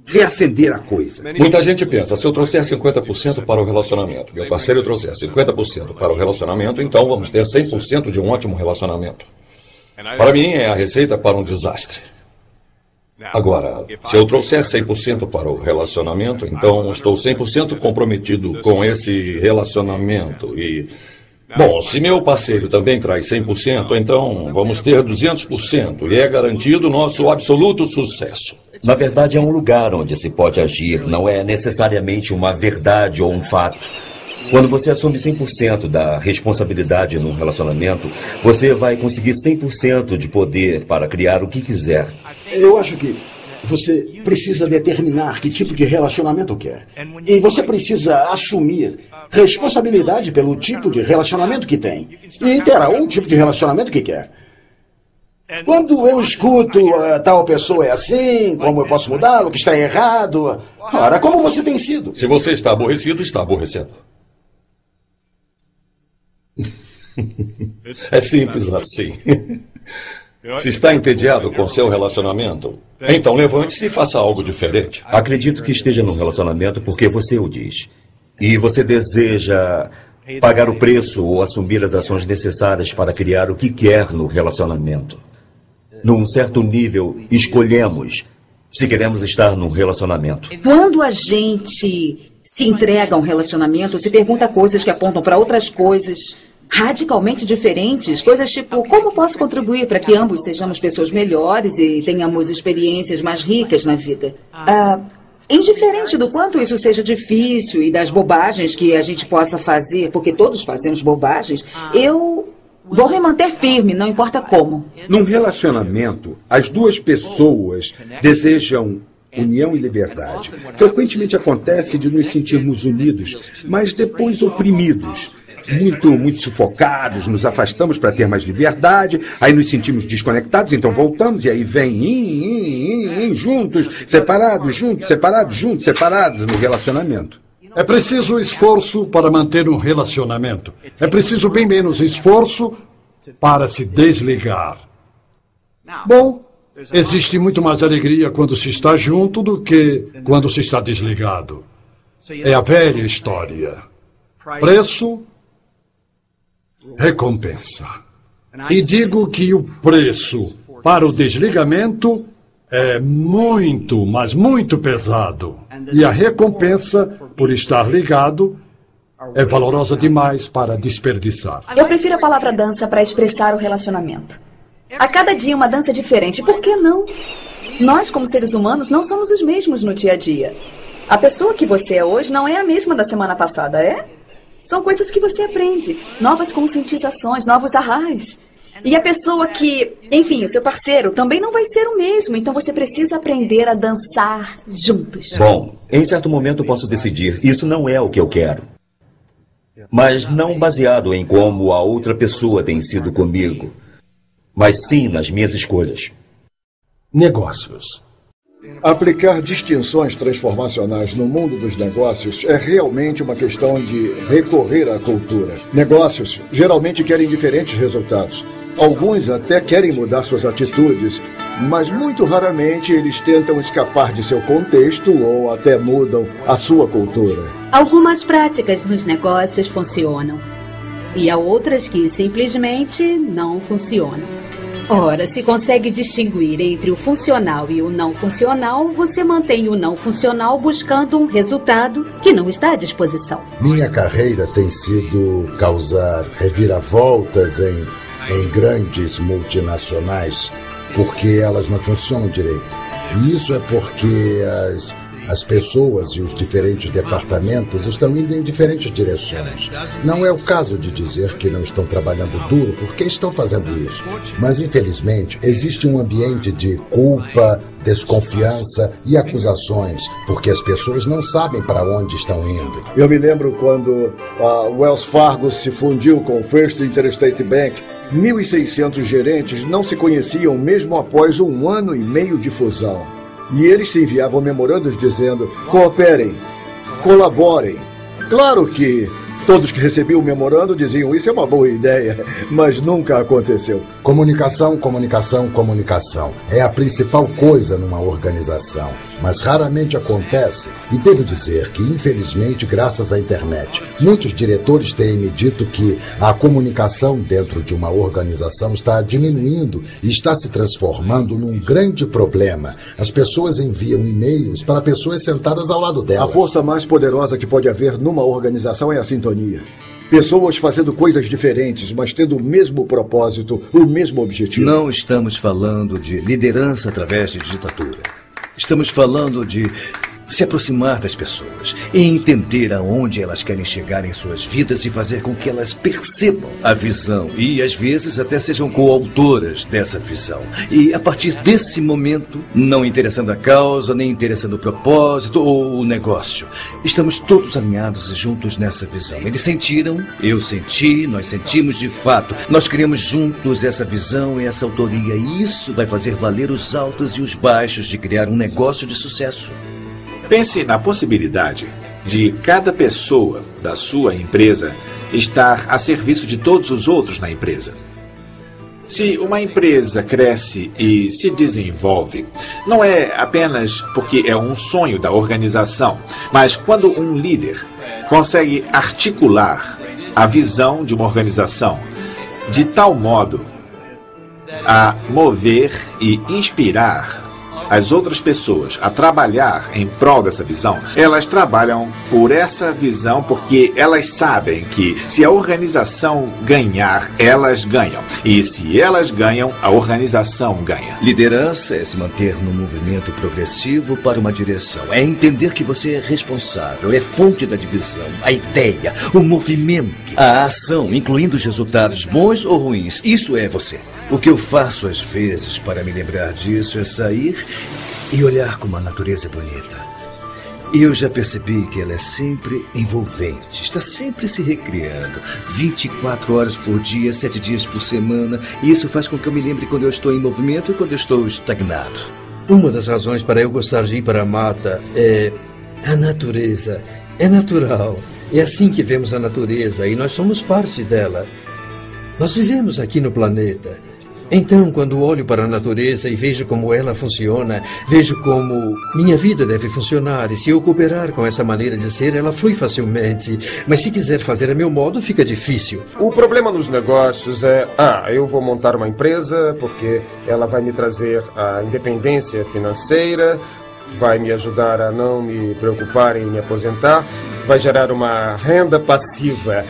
C: reacender a coisa?
P: Muita gente pensa, se eu trouxer 50% para o relacionamento, meu parceiro trouxer 50% para o relacionamento, então vamos ter 100% de um ótimo relacionamento. Para mim, é a receita para um desastre. Agora, se eu trouxer 100% para o relacionamento, então estou 100% comprometido com esse relacionamento e Bom, se meu parceiro também traz 100%, então vamos ter 200% e é garantido nosso absoluto sucesso.
I: Na verdade, é um lugar onde se pode agir, não é necessariamente uma verdade ou um fato. Quando você assume 100% da responsabilidade num relacionamento, você vai conseguir 100% de poder para criar o que quiser.
H: Eu acho que você precisa determinar que tipo de relacionamento quer. E você precisa assumir responsabilidade pelo tipo de relacionamento que tem. E terá um tipo de relacionamento que quer. Quando eu escuto tal pessoa é assim, como eu posso mudá-lo, que está errado. Ora, como você tem sido?
P: Se você está aborrecido, está aborrecendo. É simples assim. Se está entediado com seu relacionamento, então levante-se e faça algo diferente.
I: Acredito que esteja num relacionamento porque você o diz. E você deseja pagar o preço ou assumir as ações necessárias para criar o que quer no relacionamento. Num certo nível, escolhemos se queremos estar num relacionamento.
T: Quando a gente se entrega a um relacionamento, se pergunta coisas que apontam para outras coisas radicalmente diferentes, coisas tipo, como posso contribuir para que ambos sejamos pessoas melhores e tenhamos experiências mais ricas na vida? Indiferente do quanto isso seja difícil e das bobagens que a gente possa fazer, porque todos fazemos bobagens, eu vou me manter firme, não importa como.
C: Num relacionamento, as duas pessoas desejam união e liberdade. Frequentemente acontece de nos sentirmos unidos, mas depois oprimidos. Muito sufocados, nos afastamos para ter mais liberdade, aí nos sentimos desconectados, então voltamos, e aí vem juntos, separados no relacionamento.
B: É preciso esforço para manter um relacionamento. É preciso bem menos esforço para se desligar. Bom, existe muito mais alegria quando se está junto do que quando se está desligado. É a velha história. Preço, recompensa. E digo que o preço para o desligamento é muito, mas muito pesado. E a recompensa por estar ligado é valorosa demais para desperdiçar.
F: Eu prefiro a palavra dança para expressar o relacionamento. A cada dia uma dança diferente. Por que não? Nós, como seres humanos, não somos os mesmos no dia a dia. A pessoa que você é hoje não é a mesma da semana passada, é? São coisas que você aprende. Novas conscientizações, novos arrais. E a pessoa que, enfim, o seu parceiro, também não vai ser o mesmo. Então você precisa aprender a dançar juntos.
I: Bom, em certo momento eu posso decidir, isso não é o que eu quero. Mas não baseado em como a outra pessoa tem sido comigo, mas sim nas minhas escolhas.
A: Negócios.
B: Aplicar distinções transformacionais no mundo dos negócios é realmente uma questão de recorrer à cultura. Negócios geralmente querem diferentes resultados. Alguns até querem mudar suas atitudes, mas muito raramente eles tentam escapar de seu contexto ou até mudam a sua cultura.
V: Algumas práticas nos negócios funcionam e há outras que simplesmente não funcionam. Ora, se consegue distinguir entre o funcional e o não funcional, você mantém o não funcional buscando um resultado que não está à disposição.
S: Minha carreira tem sido causar reviravoltas em grandes multinacionais, porque elas não funcionam direito. E isso é porque as pessoas e os diferentes departamentos estão indo em diferentes direções. Não é o caso de dizer que não estão trabalhando duro, porque estão fazendo isso. Mas, infelizmente, existe um ambiente de culpa, desconfiança e acusações, porque as pessoas não sabem para onde estão indo.
B: Eu me lembro quando a Wells Fargo se fundiu com o First Interstate Bank. 1.600 gerentes não se conheciam mesmo após 1 ano e meio de fusão. E eles se enviavam memorandos dizendo, cooperem, colaborem. Claro que todos que recebiam o memorando diziam, isso é uma boa ideia, mas nunca aconteceu.
S: Comunicação, comunicação, comunicação. É a principal coisa numa organização, mas raramente acontece. E devo dizer que, infelizmente, graças à internet, muitos diretores têm me dito que a comunicação dentro de uma organização está diminuindo e está se transformando num grande problema. As pessoas enviam e-mails para pessoas sentadas ao lado delas.
B: A força mais poderosa que pode haver numa organização é a sintonia. Pessoas fazendo coisas diferentes, mas tendo o mesmo propósito, o mesmo objetivo.
R: Não estamos falando de liderança através de ditadura. Estamos falando de se aproximar das pessoas e entender aonde elas querem chegar em suas vidas e fazer com que elas percebam a visão e, às vezes, até sejam coautoras dessa visão. E, a partir desse momento, não interessando a causa, nem interessando o propósito ou o negócio, estamos todos alinhados e juntos nessa visão. Eles sentiram, eu senti, nós sentimos de fato. Nós criamos juntos essa visão e essa autoria. E isso vai fazer valer os altos e os baixos de criar um negócio de sucesso.
E: Pense na possibilidade de cada pessoa da sua empresa estar a serviço de todos os outros na empresa. Se uma empresa cresce e se desenvolve, não é apenas porque é um sonho da organização, mas quando um líder consegue articular a visão de uma organização de tal modo a mover e inspirar as outras pessoas a trabalhar em prol dessa visão, elas trabalham por essa visão porque elas sabem que se a organização ganhar, elas ganham. E se elas ganham, a organização ganha.
R: Liderança é se manter no movimento progressivo para uma direção. É entender que você é responsável, é fonte da divisão, a ideia, o movimento, a ação, incluindo os resultados bons ou ruins. Isso é você. O que eu faço às vezes para me lembrar disso é sair e olhar como a natureza é bonita. E eu já percebi que ela é sempre envolvente, está sempre se recriando, 24 horas por dia, 7 dias por semana. E isso faz com que eu me lembre quando eu estou em movimento e quando eu estou estagnado.
U: Uma das razões para eu gostar de ir para a mata é a natureza. É natural. É assim que vemos a natureza e nós somos parte dela. Nós vivemos aqui no planeta. Então, quando olho para a natureza e vejo como ela funciona, vejo como minha vida deve funcionar. E se eu cooperar com essa maneira de ser, ela flui facilmente. Mas se quiser fazer a meu modo, fica difícil.
K: O problema nos negócios é, eu vou montar uma empresa porque ela vai me trazer a independência financeira, vai me ajudar a não me preocupar em me aposentar, vai gerar uma renda passiva.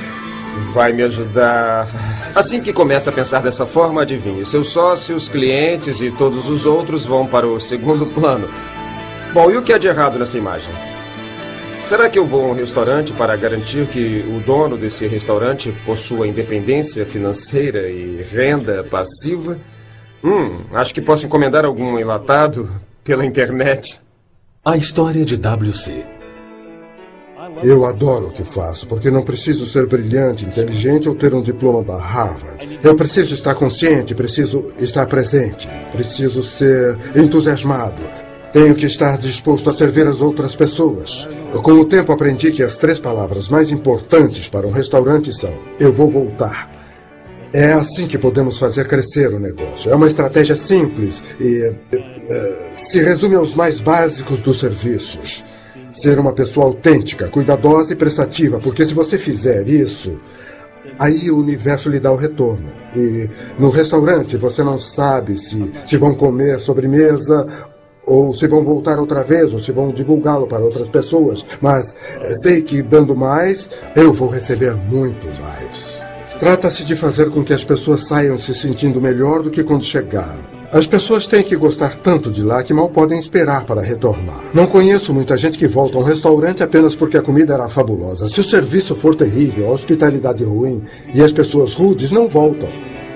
K: Vai me ajudar. Assim que começa a pensar dessa forma, adivinhe, seus sócios, clientes e todos os outros vão para o segundo plano. Bom, e o que há de errado nessa imagem? Será que eu vou a um restaurante para garantir que o dono desse restaurante possua independência financeira e renda passiva? Acho que posso encomendar algum enlatado pela internet.
A: A história de WC.
S: Eu adoro o que faço, porque não preciso ser brilhante, inteligente ou ter um diploma da Harvard. Eu preciso estar consciente, preciso estar presente, preciso ser entusiasmado. Tenho que estar disposto a servir as outras pessoas. Com o tempo aprendi que as 3 palavras mais importantes para um restaurante são: eu vou voltar. É assim que podemos fazer crescer o negócio. É uma estratégia simples e se resume aos mais básicos dos serviços. Ser uma pessoa autêntica, cuidadosa e prestativa, porque se você fizer isso, aí o universo lhe dá o retorno. E no restaurante você não sabe se vão comer sobremesa ou se vão voltar outra vez, ou se vão divulgá-lo para outras pessoas. Mas sei que dando mais, eu vou receber muito mais. Trata-se de fazer com que as pessoas saiam se sentindo melhor do que quando chegaram. As pessoas têm que gostar tanto de lá que mal podem esperar para retornar. Não conheço muita gente que volta a um restaurante apenas porque a comida era fabulosa. Se o serviço for terrível, a hospitalidade ruim e as pessoas rudes, não voltam.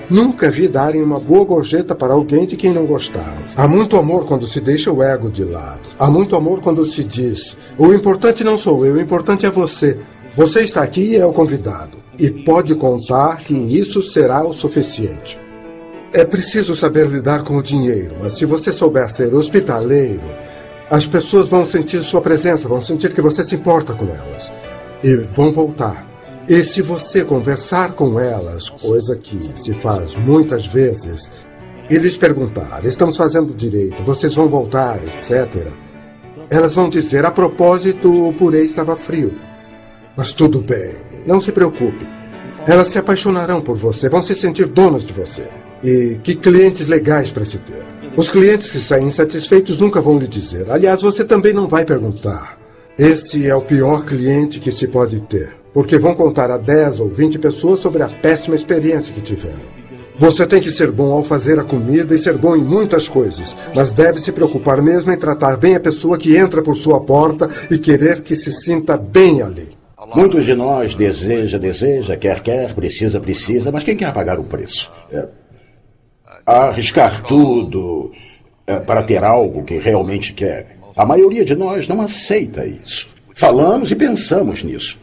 S: Nunca vi darem uma boa gorjeta para alguém de quem não gostaram. Há muito amor quando se deixa o ego de lado. Há muito amor quando se diz: o importante não sou eu, o importante é você. Você está aqui e é o convidado. E pode contar que isso será o suficiente. É preciso saber lidar com o dinheiro, mas se você souber ser hospitaleiro, as pessoas vão sentir sua presença, vão sentir que você se importa com elas e vão voltar. E se você conversar com elas, coisa que se faz muitas vezes, e lhes perguntar: estamos fazendo direito, vocês vão voltar, etc., elas vão dizer: a propósito, o purê estava frio. Mas tudo bem, não se preocupe. Elas se apaixonarão por você, vão se sentir donas de você. E que clientes legais para se ter. Os clientes que saem insatisfeitos nunca vão lhe dizer. Aliás, você também não vai perguntar.
J: Esse é o pior cliente que se pode ter, porque vão contar a 10 ou 20 pessoas sobre a péssima experiência que tiveram. Você tem que ser bom ao fazer a comida e ser bom em muitas coisas, mas deve se preocupar mesmo em tratar bem a pessoa que entra por sua porta e querer que se sinta bem ali.
H: Muitos de nós deseja, quer, precisa, mas quem quer pagar o preço? Arriscar tudo para ter algo que realmente quer. A maioria de nós não aceita isso. Falamos e pensamos nisso.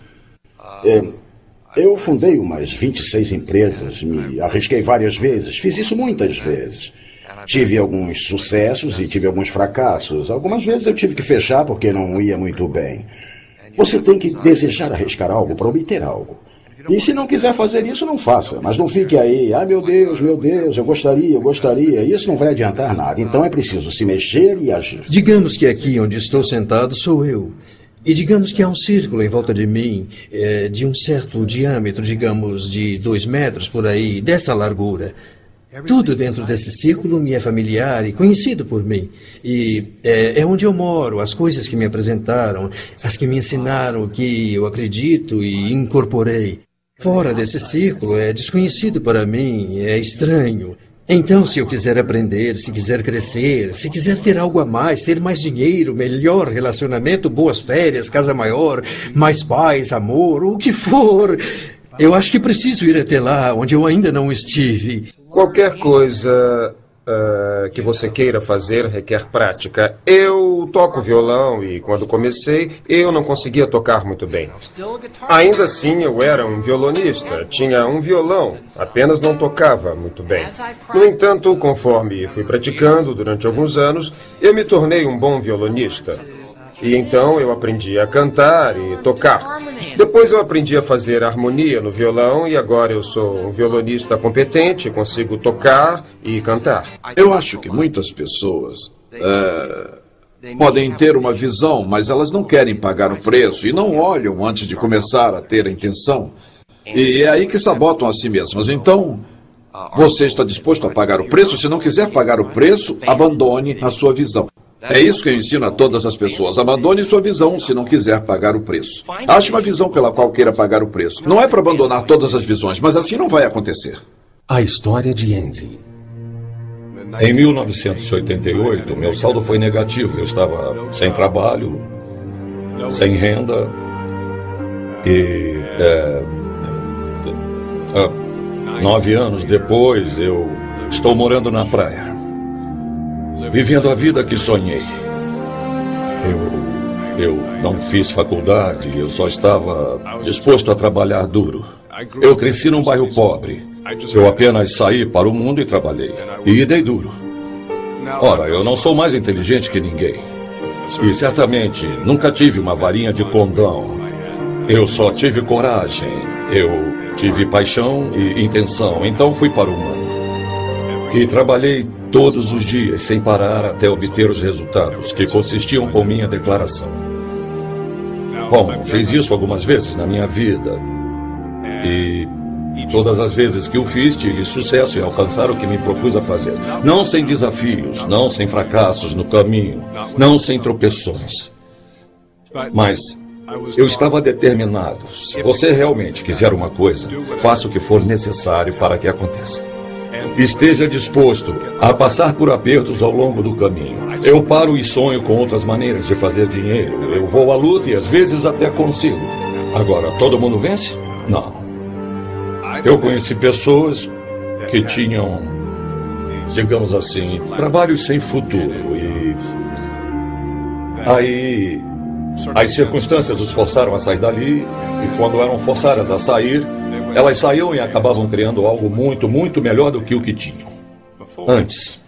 H: Eu fundei umas 26 empresas, me arrisquei várias vezes, fiz isso muitas vezes. Tive alguns sucessos e tive alguns fracassos. Algumas vezes eu tive que fechar porque não ia muito bem. Você tem que desejar arriscar algo para obter algo. E se não quiser fazer isso, não faça. Mas não fique aí, meu Deus, eu gostaria. Isso não vai adiantar nada. Então é preciso se mexer e agir.
Q: Digamos que aqui onde estou sentado sou eu. E digamos que há um círculo em volta de mim, de um certo diâmetro, digamos, de 2 metros por aí, dessa largura. Tudo dentro desse círculo me é familiar e conhecido por mim. E é onde eu moro, as coisas que me apresentaram, as que me ensinaram o que eu acredito e incorporei. Fora desse círculo é desconhecido para mim, é estranho. Então, se eu quiser aprender, se quiser crescer, se quiser ter algo a mais, ter mais dinheiro, melhor relacionamento, boas férias, casa maior, mais paz, amor, o que for, eu acho que preciso ir até lá, onde eu ainda não estive.
W: Qualquer coisa que você queira fazer requer prática. Eu toco violão e quando comecei, eu não conseguia tocar muito bem. Ainda assim, eu era um violonista, tinha um violão, apenas não tocava muito bem. No entanto, conforme fui praticando durante alguns anos, eu me tornei um bom violonista. E então eu aprendi a cantar e tocar. Depois eu aprendi a fazer harmonia no violão e agora eu sou um violonista competente, consigo tocar e cantar.
O: Eu acho que muitas pessoas podem ter uma visão, mas elas não querem pagar o preço e não olham antes de começar a ter a intenção. E é aí que sabotam a si mesmas. Então, você está disposto a pagar o preço? Se não quiser pagar o preço, abandone a sua visão. É isso que eu ensino a todas as pessoas. Abandone sua visão se não quiser pagar o preço. Ache uma visão pela qual queira pagar o preço. Não é para abandonar todas as visões, mas assim não vai acontecer.
A: A história de Andy.
P: Em 1988, meu saldo foi negativo. Eu estava sem trabalho, sem renda e 9 anos depois eu estou morando na praia. Vivendo a vida que sonhei. Eu não fiz faculdade, eu só estava disposto a trabalhar duro. Eu cresci num bairro pobre. Eu apenas saí para o mundo e trabalhei. E dei duro. Ora, eu não sou mais inteligente que ninguém. E certamente nunca tive uma varinha de condão. Eu só tive coragem. Eu tive paixão e intenção. Então fui para o mundo. E trabalhei todos os dias, sem parar, até obter os resultados, que consistiam com minha declaração. Bom, fiz isso algumas vezes na minha vida. E todas as vezes que o fiz, tive sucesso em alcançar o que me propus a fazer. Não sem desafios, não sem fracassos no caminho, não sem tropeções. Mas eu estava determinado. Se você realmente quiser uma coisa, faça o que for necessário para que aconteça. Esteja disposto a passar por apertos ao longo do caminho. Eu paro e sonho com outras maneiras de fazer dinheiro. Eu vou à luta e às vezes até consigo. Agora, todo mundo vence? Não. Eu conheci pessoas que tinham, digamos assim, trabalhos sem futuro e aí as circunstâncias os forçaram a sair dali e quando eram forçadas a sair, elas saíam e acabavam criando algo muito, muito melhor do que o que tinham antes.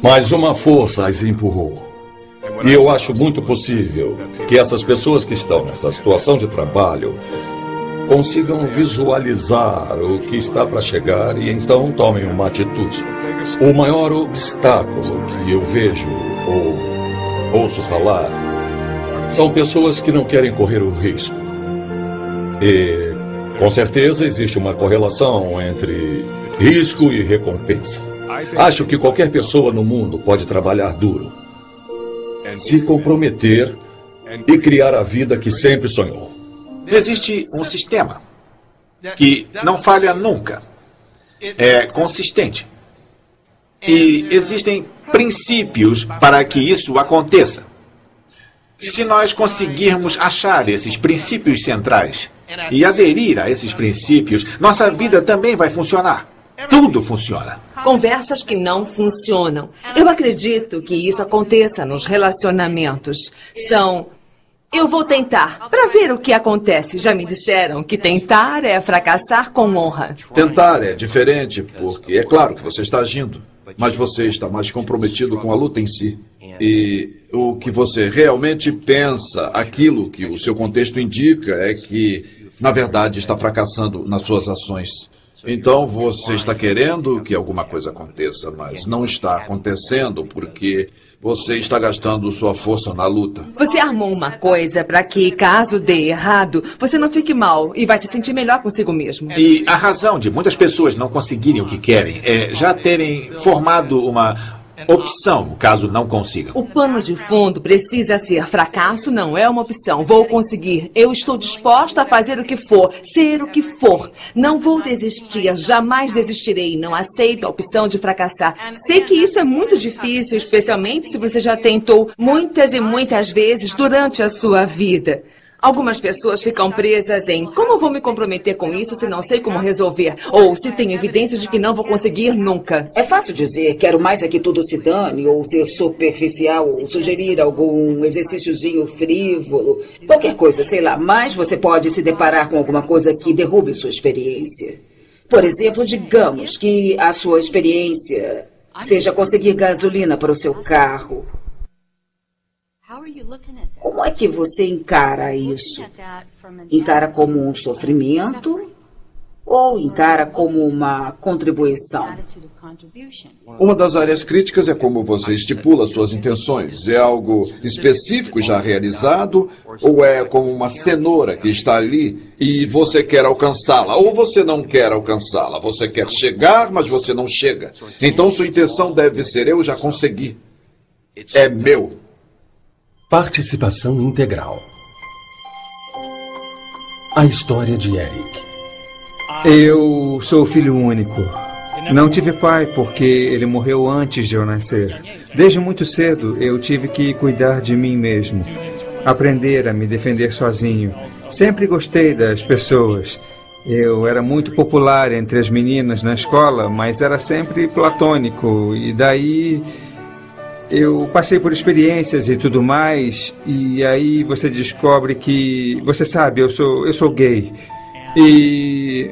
P: Mas uma força as empurrou. E eu acho muito possível que essas pessoas que estão nessa situação de trabalho consigam visualizar o que está para chegar e então tomem uma atitude. O maior obstáculo que eu vejo ou ouço falar são pessoas que não querem correr o risco. E com certeza existe uma correlação entre risco e recompensa. Acho que qualquer pessoa no mundo pode trabalhar duro, se comprometer e criar a vida que sempre sonhou.
E: Existe um sistema que não falha nunca. É consistente. E existem princípios para que isso aconteça. Se nós conseguirmos achar esses princípios centrais e aderir a esses princípios, nossa vida também vai funcionar. Tudo funciona.
L: Conversas que não funcionam. Eu acredito que isso aconteça nos relacionamentos. Eu vou tentar, para ver o que acontece. Já me disseram que tentar é fracassar com honra.
O: Tentar é diferente, porque é claro que você está agindo, mas você está mais comprometido com a luta em si. E o que você realmente pensa, aquilo que o seu contexto indica, é que, na verdade, está fracassando nas suas ações. Então você está querendo que alguma coisa aconteça, mas não está acontecendo porque você está gastando sua força na luta.
L: Você armou uma coisa para que, caso dê errado, você não fique mal e vai se sentir melhor consigo mesmo.
E: E a razão de muitas pessoas não conseguirem o que querem é já terem formado uma opção, caso não consigam.
L: O pano de fundo precisa ser: fracasso não é uma opção. Vou conseguir. Eu estou disposta a fazer o que for, ser o que for. Não vou desistir, jamais desistirei. Não aceito a opção de fracassar. Sei que isso é muito difícil, especialmente se você já tentou muitas e muitas vezes durante a sua vida. Algumas pessoas ficam presas em: como vou me comprometer com isso se não sei como resolver? Ou se tenho evidências de que não vou conseguir nunca.
T: É fácil dizer: quero mais é que tudo se dane, ou ser superficial, ou sugerir algum exercíciozinho frívolo. Qualquer coisa, sei lá. Mas você pode se deparar com alguma coisa que derrube sua experiência. Por exemplo, digamos que a sua experiência seja conseguir gasolina para o seu carro. Como é que você encara isso? Encara como um sofrimento ou encara como uma contribuição?
O: Uma das áreas críticas é como você estipula suas intenções. É algo específico já realizado ou é como uma cenoura que está ali e você quer alcançá-la ou você não quer alcançá-la? Você quer chegar, mas você não chega. Então sua intenção deve ser: eu já consegui. É meu.
A: Participação integral. A história de Eric.
M: Eu sou filho único. Não tive pai porque ele morreu antes de eu nascer. Desde muito cedo eu tive que cuidar de mim mesmo, aprender a me defender sozinho. Sempre gostei das pessoas. Eu era muito popular entre as meninas na escola, mas era sempre platônico. E daí eu passei por experiências e tudo mais, e aí você descobre que, você sabe, eu sou gay. E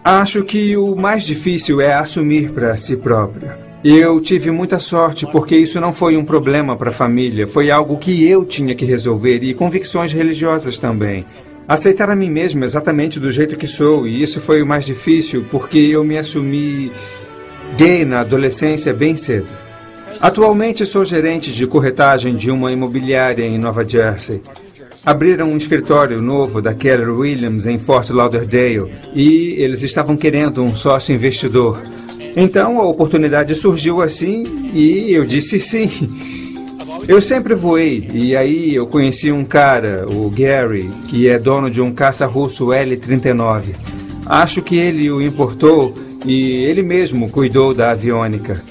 M: acho que o mais difícil é assumir para si próprio. Eu tive muita sorte porque isso não foi um problema para a família, foi algo que eu tinha que resolver, e convicções religiosas também. Aceitar a mim mesmo exatamente do jeito que sou, e isso foi o mais difícil porque eu me assumi gay na adolescência bem cedo. Atualmente sou gerente de corretagem de uma imobiliária em Nova Jersey. Abriram um escritório novo da Keller Williams em Fort Lauderdale e eles estavam querendo um sócio investidor. Então a oportunidade surgiu assim e eu disse sim. Eu sempre voei e aí eu conheci um cara, o Gary, que é dono de um caça russo L-39. Acho que ele o importou e ele mesmo cuidou da aviônica.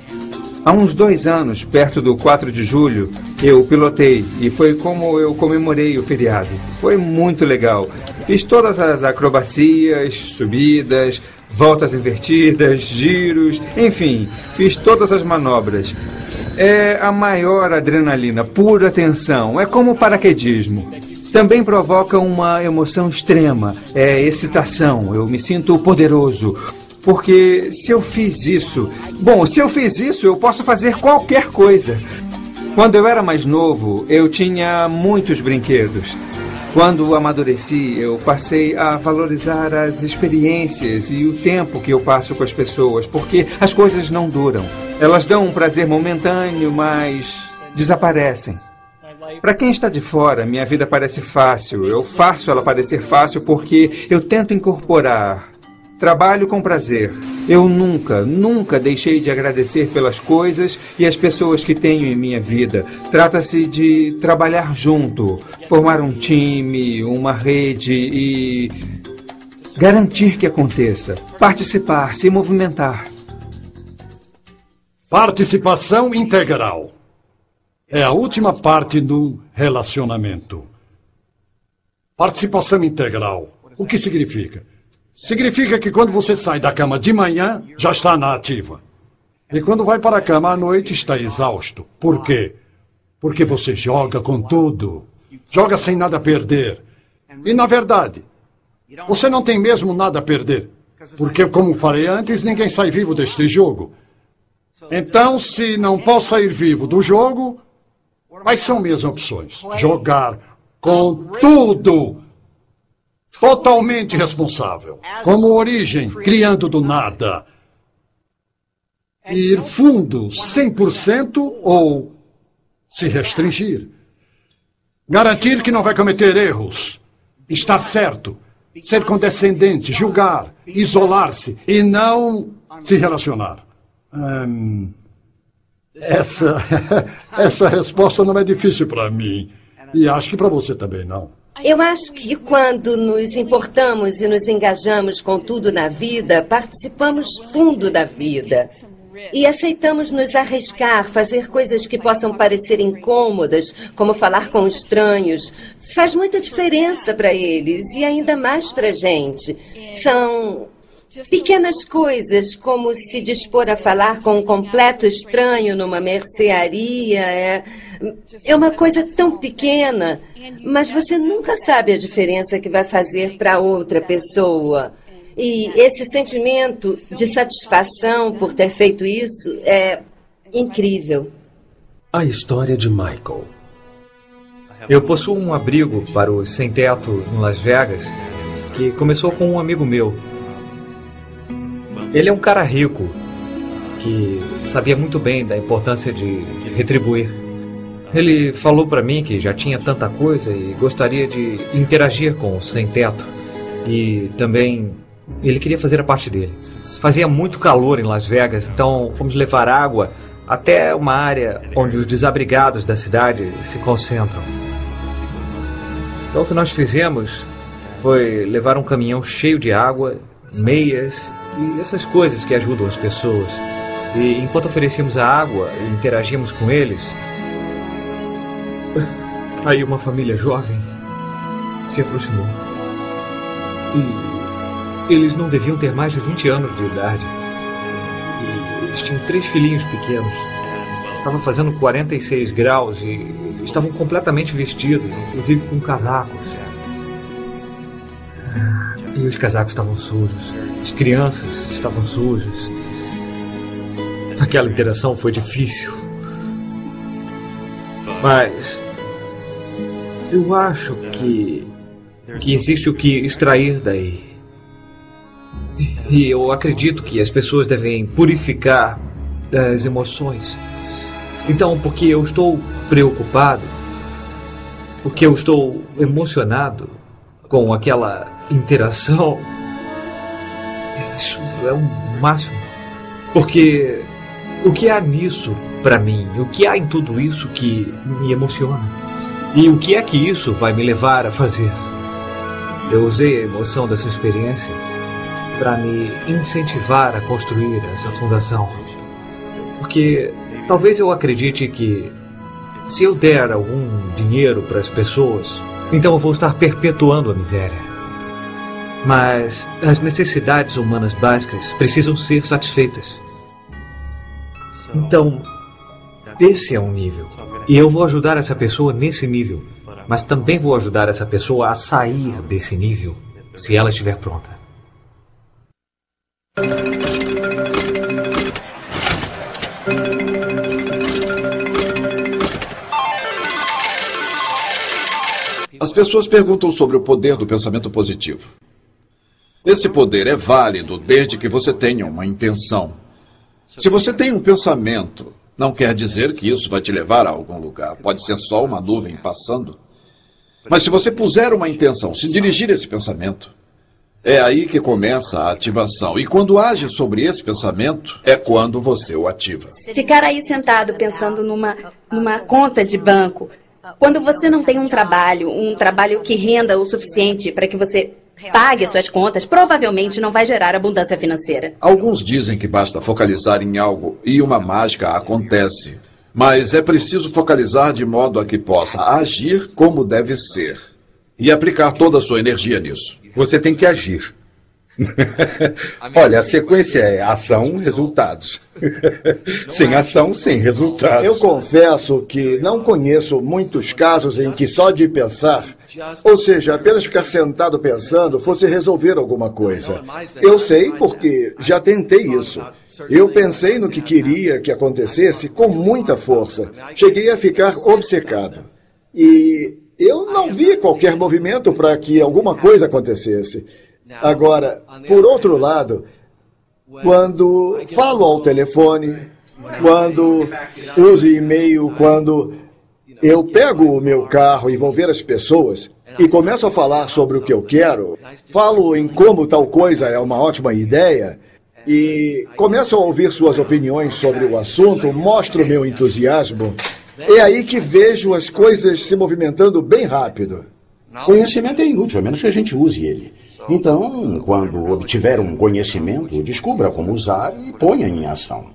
M: Há uns 2 anos, perto do 4 de julho, eu pilotei e foi como eu comemorei o feriado. Foi muito legal. Fiz todas as acrobacias, subidas, voltas invertidas, giros, enfim, fiz todas as manobras. É a maior adrenalina, pura tensão, é como o paraquedismo. Também provoca uma emoção extrema, é excitação, eu me sinto poderoso. Porque se eu fiz isso, eu posso fazer qualquer coisa. Quando eu era mais novo, eu tinha muitos brinquedos. Quando amadureci, eu passei a valorizar as experiências e o tempo que eu passo com as pessoas, porque as coisas não duram. Elas dão um prazer momentâneo, mas desaparecem. Para quem está de fora, minha vida parece fácil. Eu faço ela parecer fácil porque eu tento incorporar Trabalho com prazer. Eu nunca deixei de agradecer pelas coisas e as pessoas que tenho em minha vida. Trata-se de trabalhar junto, formar um time, uma rede e garantir que aconteça. Participar, se movimentar.
D: Participação integral. É a última parte do relacionamento. Participação integral. O que significa? Significa que quando você sai da cama de manhã, já está na ativa. E quando vai para a cama à noite, está exausto. Por quê? Porque você joga com tudo. Joga sem nada a perder. E, na verdade, você não tem mesmo nada a perder. Porque, como falei antes, ninguém sai vivo deste jogo. Então, se não posso sair vivo do jogo, quais são minhas opções? Jogar com tudo. Totalmente responsável. Como origem, criando do nada. Ir fundo 100% ou se restringir. Garantir que não vai cometer erros. Estar certo. Ser condescendente, julgar, isolar-se e não se relacionar. Essa resposta não é difícil para mim. E acho que para você também não.
G: Eu acho que quando nos importamos e nos engajamos com tudo na vida, participamos fundo da vida. E aceitamos nos arriscar, fazer coisas que possam parecer incômodas, como falar com estranhos. Faz muita diferença para eles e ainda mais para a gente. São pequenas coisas, como se dispor a falar com um completo estranho numa mercearia. É uma coisa tão pequena, mas você nunca sabe a diferença que vai fazer para outra pessoa. E esse sentimento de satisfação por ter feito isso é incrível.
A: A história de Michael.
U: Eu possuo um abrigo para os sem-teto em Las Vegas, que começou com um amigo meu. Ele é um cara rico, que sabia muito bem da importância de retribuir. Ele falou para mim que já tinha tanta coisa e gostaria de interagir com os sem-teto. E também ele queria fazer a parte dele. Fazia muito calor em Las Vegas, então fomos levar água até uma área onde os desabrigados da cidade se concentram. Então o que nós fizemos foi levar um caminhão cheio de água, meias e essas coisas que ajudam as pessoas. E enquanto oferecíamos a água e interagíamos com eles, aí uma família jovem se aproximou. E eles não deviam ter mais de 20 anos de idade. E eles tinham 3 filhinhos pequenos. Estava fazendo 46 graus e estavam completamente vestidos, inclusive com casacos. E os casacos estavam sujos. As crianças estavam sujas. Aquela interação foi difícil. Mas eu acho que existe o que extrair daí. E eu acredito que as pessoas devem purificar das emoções. Então, porque eu estou preocupado, porque eu estou emocionado com aquela interação, isso é o máximo. Porque o que há nisso para mim, o que há em tudo isso que me emociona? E o que é que isso vai me levar a fazer? Eu usei a emoção dessa experiência para me incentivar a construir essa fundação. Porque talvez eu acredite que se eu der algum dinheiro para as pessoas, então eu vou estar perpetuando a miséria. Mas as necessidades humanas básicas precisam ser satisfeitas. Então, esse é um nível. E eu vou ajudar essa pessoa nesse nível. Mas também vou ajudar essa pessoa a sair desse nível, se ela estiver pronta.
O: As pessoas perguntam sobre o poder do pensamento positivo. Esse poder é válido desde que você tenha uma intenção. Se você tem um pensamento, não quer dizer que isso vai te levar a algum lugar. Pode ser só uma nuvem passando. Mas se você puser uma intenção, se dirigir esse pensamento, É aí que começa a ativação. E quando age sobre esse pensamento, é quando você o ativa.
C: Ficar aí sentado pensando numa conta de banco. Quando você não tem um trabalho que renda o suficiente para que você pague suas contas, provavelmente não vai gerar abundância financeira.
O: Alguns dizem que basta focalizar em algo e uma mágica acontece. Mas é preciso focalizar de modo a que possa agir como deve ser. E aplicar toda a sua energia nisso.
F: Você tem que agir. Olha, a sequência é ação, resultados. Sem ação, sem resultados.
B: Eu confesso que não conheço muitos casos em que só de pensar, ou seja, apenas ficar sentado pensando, fosse resolver alguma coisa. Eu sei porque já tentei isso. Eu pensei no que queria que acontecesse com muita força. Cheguei a ficar obcecado. E eu não vi qualquer movimento para que alguma coisa acontecesse. Agora, por outro lado, quando falo ao telefone, quando uso e-mail, quando eu pego o meu carro e vou ver as pessoas e começo a falar sobre o que eu quero, falo em como tal coisa é uma ótima ideia e começo a ouvir suas opiniões sobre o assunto, mostro meu entusiasmo, é aí que vejo as coisas se movimentando bem rápido.
H: Conhecimento é inútil, a menos que a gente use ele. Então, quando obtiver um conhecimento, descubra como usar e ponha em ação.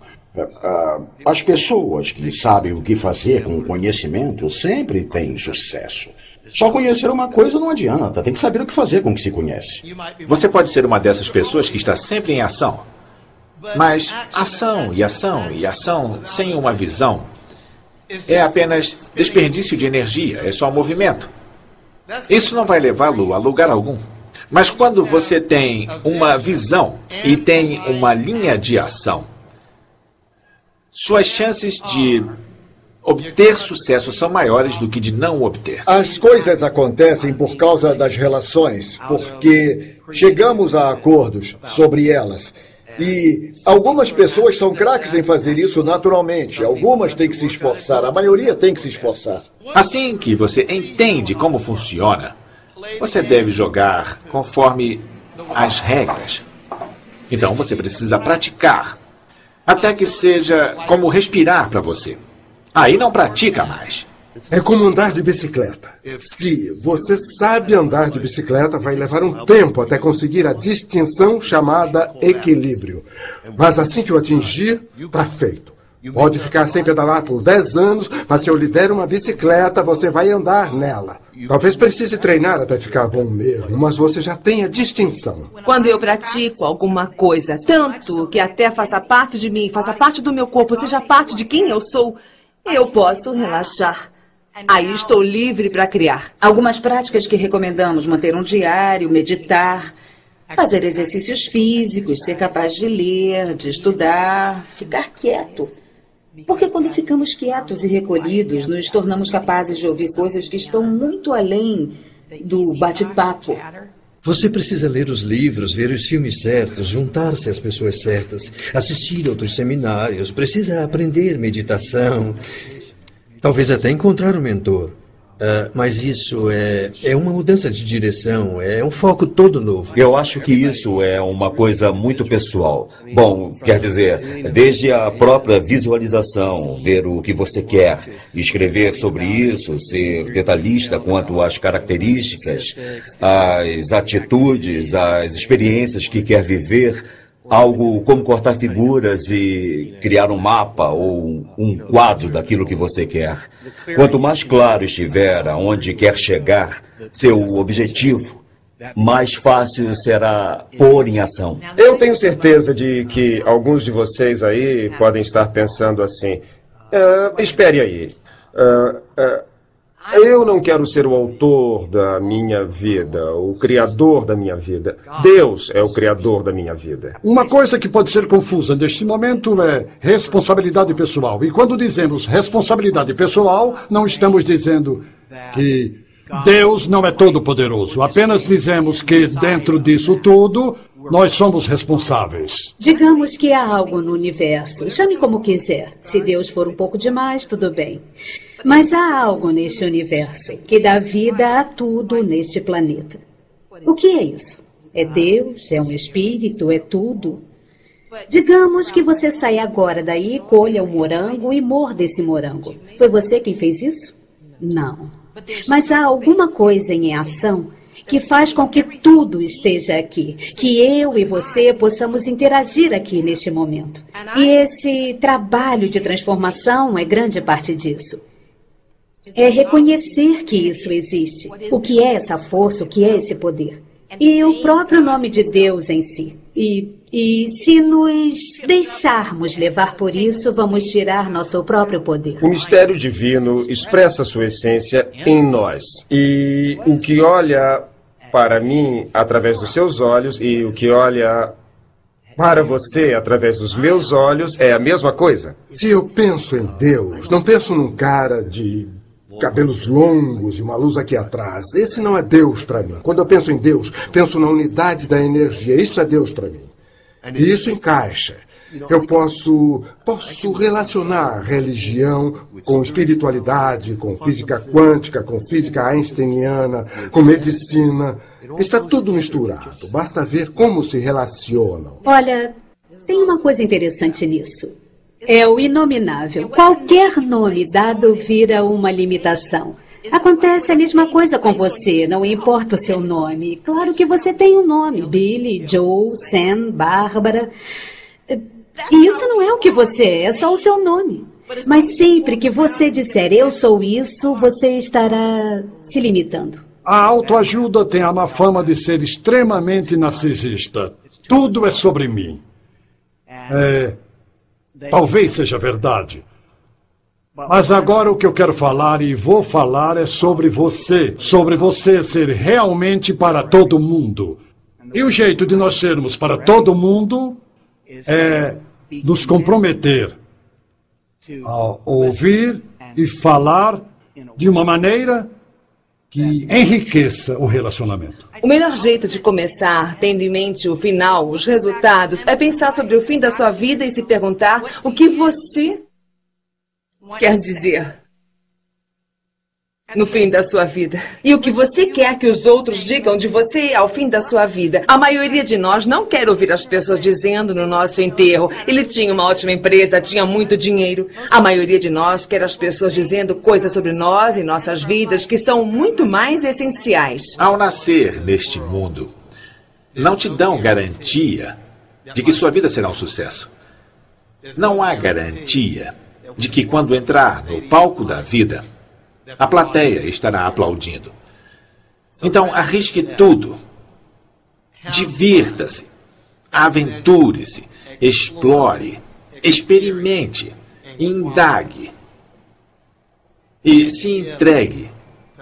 H: As pessoas que sabem o que fazer com o conhecimento sempre têm sucesso. Só conhecer uma coisa não adianta, tem que saber o que fazer com o que se conhece.
E: Você pode ser uma dessas pessoas que está sempre em ação. Mas ação e ação e ação sem uma visão é apenas desperdício de energia, é só movimento. Isso não vai levá-lo a lugar algum. Mas quando você tem uma visão e tem uma linha de ação, suas chances de obter sucesso são maiores do que de não obter.
B: As coisas acontecem por causa das relações, porque chegamos a acordos sobre elas. E algumas pessoas são craques em fazer isso naturalmente. Algumas têm que se esforçar, a maioria tem que se esforçar.
E: Assim que você entende como funciona, você deve jogar conforme as regras. Então você precisa praticar, até que seja como respirar para você. Aí não pratica mais.
J: É como andar de bicicleta. Se você sabe andar de bicicleta, vai levar um tempo até conseguir a distinção chamada equilíbrio. Mas assim que o atingir, está feito. Pode ficar sem pedalar por 10 anos, mas se eu lhe der uma bicicleta, você vai andar nela. Talvez precise treinar até ficar bom mesmo, mas você já tem a distinção.
L: Quando eu pratico alguma coisa, tanto que até faça parte de mim, faça parte do meu corpo, seja parte de quem eu sou, eu posso relaxar. Aí estou livre para criar.
T: Algumas práticas que recomendamos: manter um diário, meditar, fazer exercícios físicos, ser capaz de ler, de estudar, ficar quieto. Porque quando ficamos quietos e recolhidos, nos tornamos capazes de ouvir coisas que estão muito além do bate-papo.
Q: Você precisa ler os livros, ver os filmes certos, juntar-se às pessoas certas, assistir a outros seminários, precisa aprender meditação, talvez até encontrar um mentor. Mas isso é uma mudança de direção, é um foco todo novo.
I: Eu acho que isso é uma coisa muito pessoal. Bom, quer dizer, desde a própria visualização, ver o que você quer, escrever sobre isso, ser detalhista quanto às características, às atitudes, às experiências que quer viver. Algo como cortar figuras e criar um mapa ou um quadro daquilo que você quer. Quanto mais claro estiver aonde quer chegar, seu objetivo, mais fácil será pôr em ação.
W: Eu tenho certeza de que alguns de vocês aí podem estar pensando assim: espere aí. Eu não quero ser o autor da minha vida, o criador da minha vida. Deus é o criador da minha vida.
D: Uma coisa que pode ser confusa neste momento é responsabilidade pessoal. E quando dizemos responsabilidade pessoal, não estamos dizendo que Deus não é todo-poderoso. Apenas dizemos que dentro disso tudo, nós somos responsáveis.
V: Digamos que há algo no universo. Chame como quiser. Se Deus for um pouco demais, tudo bem. Mas há algo neste universo que dá vida a tudo neste planeta. O que é isso? É Deus, é um espírito, é tudo. Digamos que você sai agora daí, colha um morango e morda esse morango. Foi você quem fez isso? Não. Mas há alguma coisa em ação que faz com que tudo esteja aqui, que eu e você possamos interagir aqui neste momento. E esse trabalho de transformação é grande parte disso. É reconhecer que isso existe, o que é essa força, o que é esse poder. E o próprio nome de Deus em si. E se nos deixarmos levar por isso, vamos tirar nosso próprio poder.
W: O mistério divino expressa sua essência em nós. E o que olha para mim através dos seus olhos e o que olha para você através dos meus olhos é a mesma coisa.
J: Se eu penso em Deus, não penso num cara de cabelos longos e uma luz aqui atrás. Esse não é Deus para mim. Quando eu penso em Deus, penso na unidade da energia. Isso é Deus para mim. E isso encaixa. Eu posso relacionar religião com espiritualidade, com física quântica, com física einsteiniana, com medicina. Está tudo misturado. Basta ver como se relacionam.
V: Olha, tem uma coisa interessante nisso. É o inominável. Qualquer nome dado vira uma limitação. Acontece a mesma coisa com você, não importa o seu nome. Claro que você tem um nome. Billy, Joe, Sam, Bárbara. E isso não é o que você é só o seu nome. Mas sempre que você disser eu sou isso, você estará se limitando.
D: A autoajuda tem a má fama de ser extremamente narcisista. Tudo é sobre mim. Talvez seja verdade. Mas agora o que eu quero falar e vou falar é sobre você. Sobre você ser realmente para todo mundo. E o jeito de nós sermos para todo mundo é nos comprometer a ouvir e falar de uma maneira que enriqueça o relacionamento.
L: O melhor jeito de começar, tendo em mente o final, os resultados, é pensar sobre o fim da sua vida e se perguntar o que você quer dizer no fim da sua vida. E o que você quer que os outros digam de você ao fim da sua vida. A maioria de nós não quer ouvir as pessoas dizendo no nosso enterro: ele tinha uma ótima empresa, tinha muito dinheiro. A maioria de nós quer as pessoas dizendo coisas sobre nós e nossas vidas que são muito mais essenciais.
E: Ao nascer neste mundo, não te dão garantia de que sua vida será um sucesso. Não há garantia de que quando entrar no palco da vida, a plateia estará aplaudindo. Então, arrisque tudo. Divirta-se. Aventure-se. Explore. Experimente. Indague. E se entregue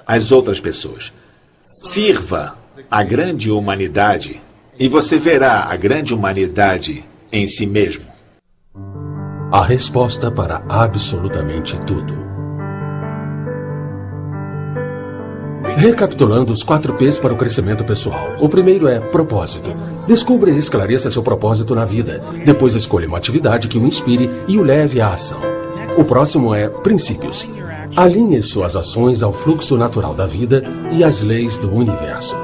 E: às outras pessoas. Sirva a grande humanidade e você verá a grande humanidade em si mesmo.
A: A resposta para absolutamente tudo. Recapitulando os 4 P's para o crescimento pessoal. O primeiro é propósito. Descubra e esclareça seu propósito na vida. Depois escolha uma atividade que o inspire e o leve à ação. O próximo é princípios. Alinhe suas ações ao fluxo natural da vida e às leis do universo.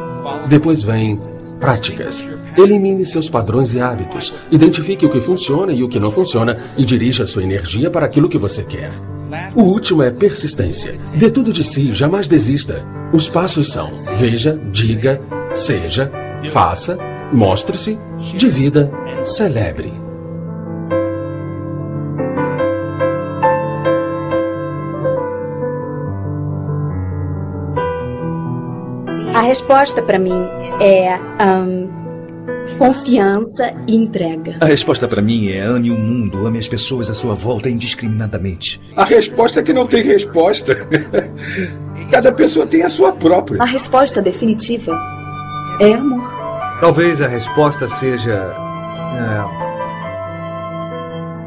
A: Depois vem práticas. Elimine seus padrões e hábitos. Identifique o que funciona e o que não funciona e dirija sua energia para aquilo que você quer. O último é persistência. Dê tudo de si, jamais desista. Os passos são: veja, diga, seja, faça, mostre-se, divida, celebre.
C: A resposta para mim é confiança e entrega.
K: A resposta para mim é: ame o mundo, ame as pessoas à sua volta indiscriminadamente.
F: A resposta é que não tem resposta. Cada pessoa tem a sua própria.
N: A resposta definitiva é amor.
M: Talvez a resposta seja...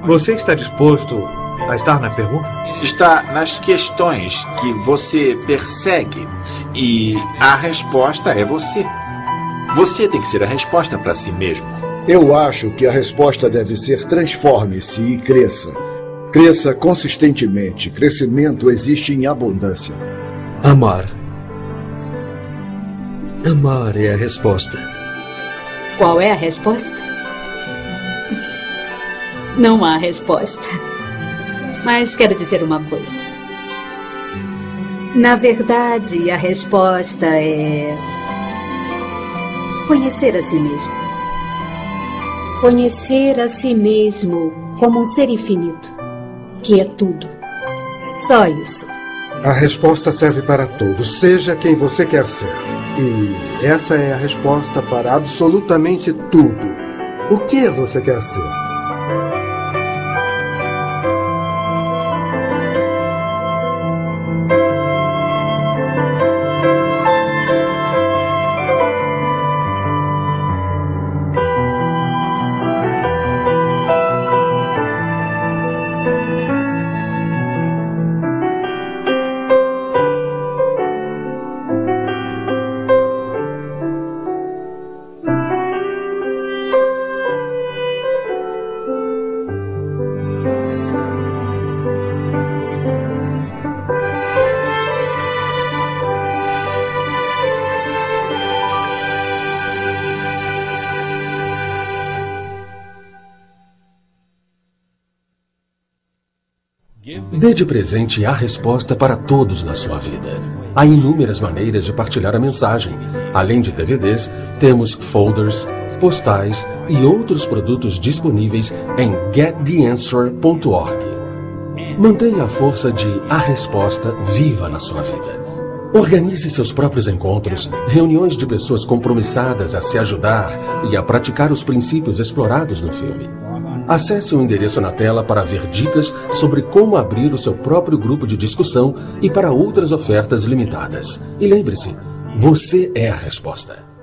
M: Você está disposto a estar na pergunta?
E: Está nas questões que você persegue e a resposta é você. Você tem que ser a resposta para si mesmo.
B: Eu acho que a resposta deve ser: transforme-se e cresça. Cresça consistentemente. Crescimento existe em abundância.
Q: Amar. Amar é a resposta.
V: Qual é a resposta? Não há resposta. Mas quero dizer uma coisa. Na verdade, a resposta é conhecer a si mesmo. Conhecer a si mesmo como um ser infinito, que é tudo. Só isso.
J: A resposta serve para todos, seja quem você quer ser. E essa é a resposta para absolutamente tudo. O que você quer ser?
A: Dê de presente a resposta para todos na sua vida. Há inúmeras maneiras de partilhar a mensagem. Além de DVDs, temos folders, postais e outros produtos disponíveis em gettheanswer.org. Mantenha a força de A Resposta viva na sua vida. Organize seus próprios encontros, reuniões de pessoas compromissadas a se ajudar e a praticar os princípios explorados no filme. Acesse o endereço na tela para ver dicas sobre como abrir o seu próprio grupo de discussão e para outras ofertas limitadas. E lembre-se, você é a resposta.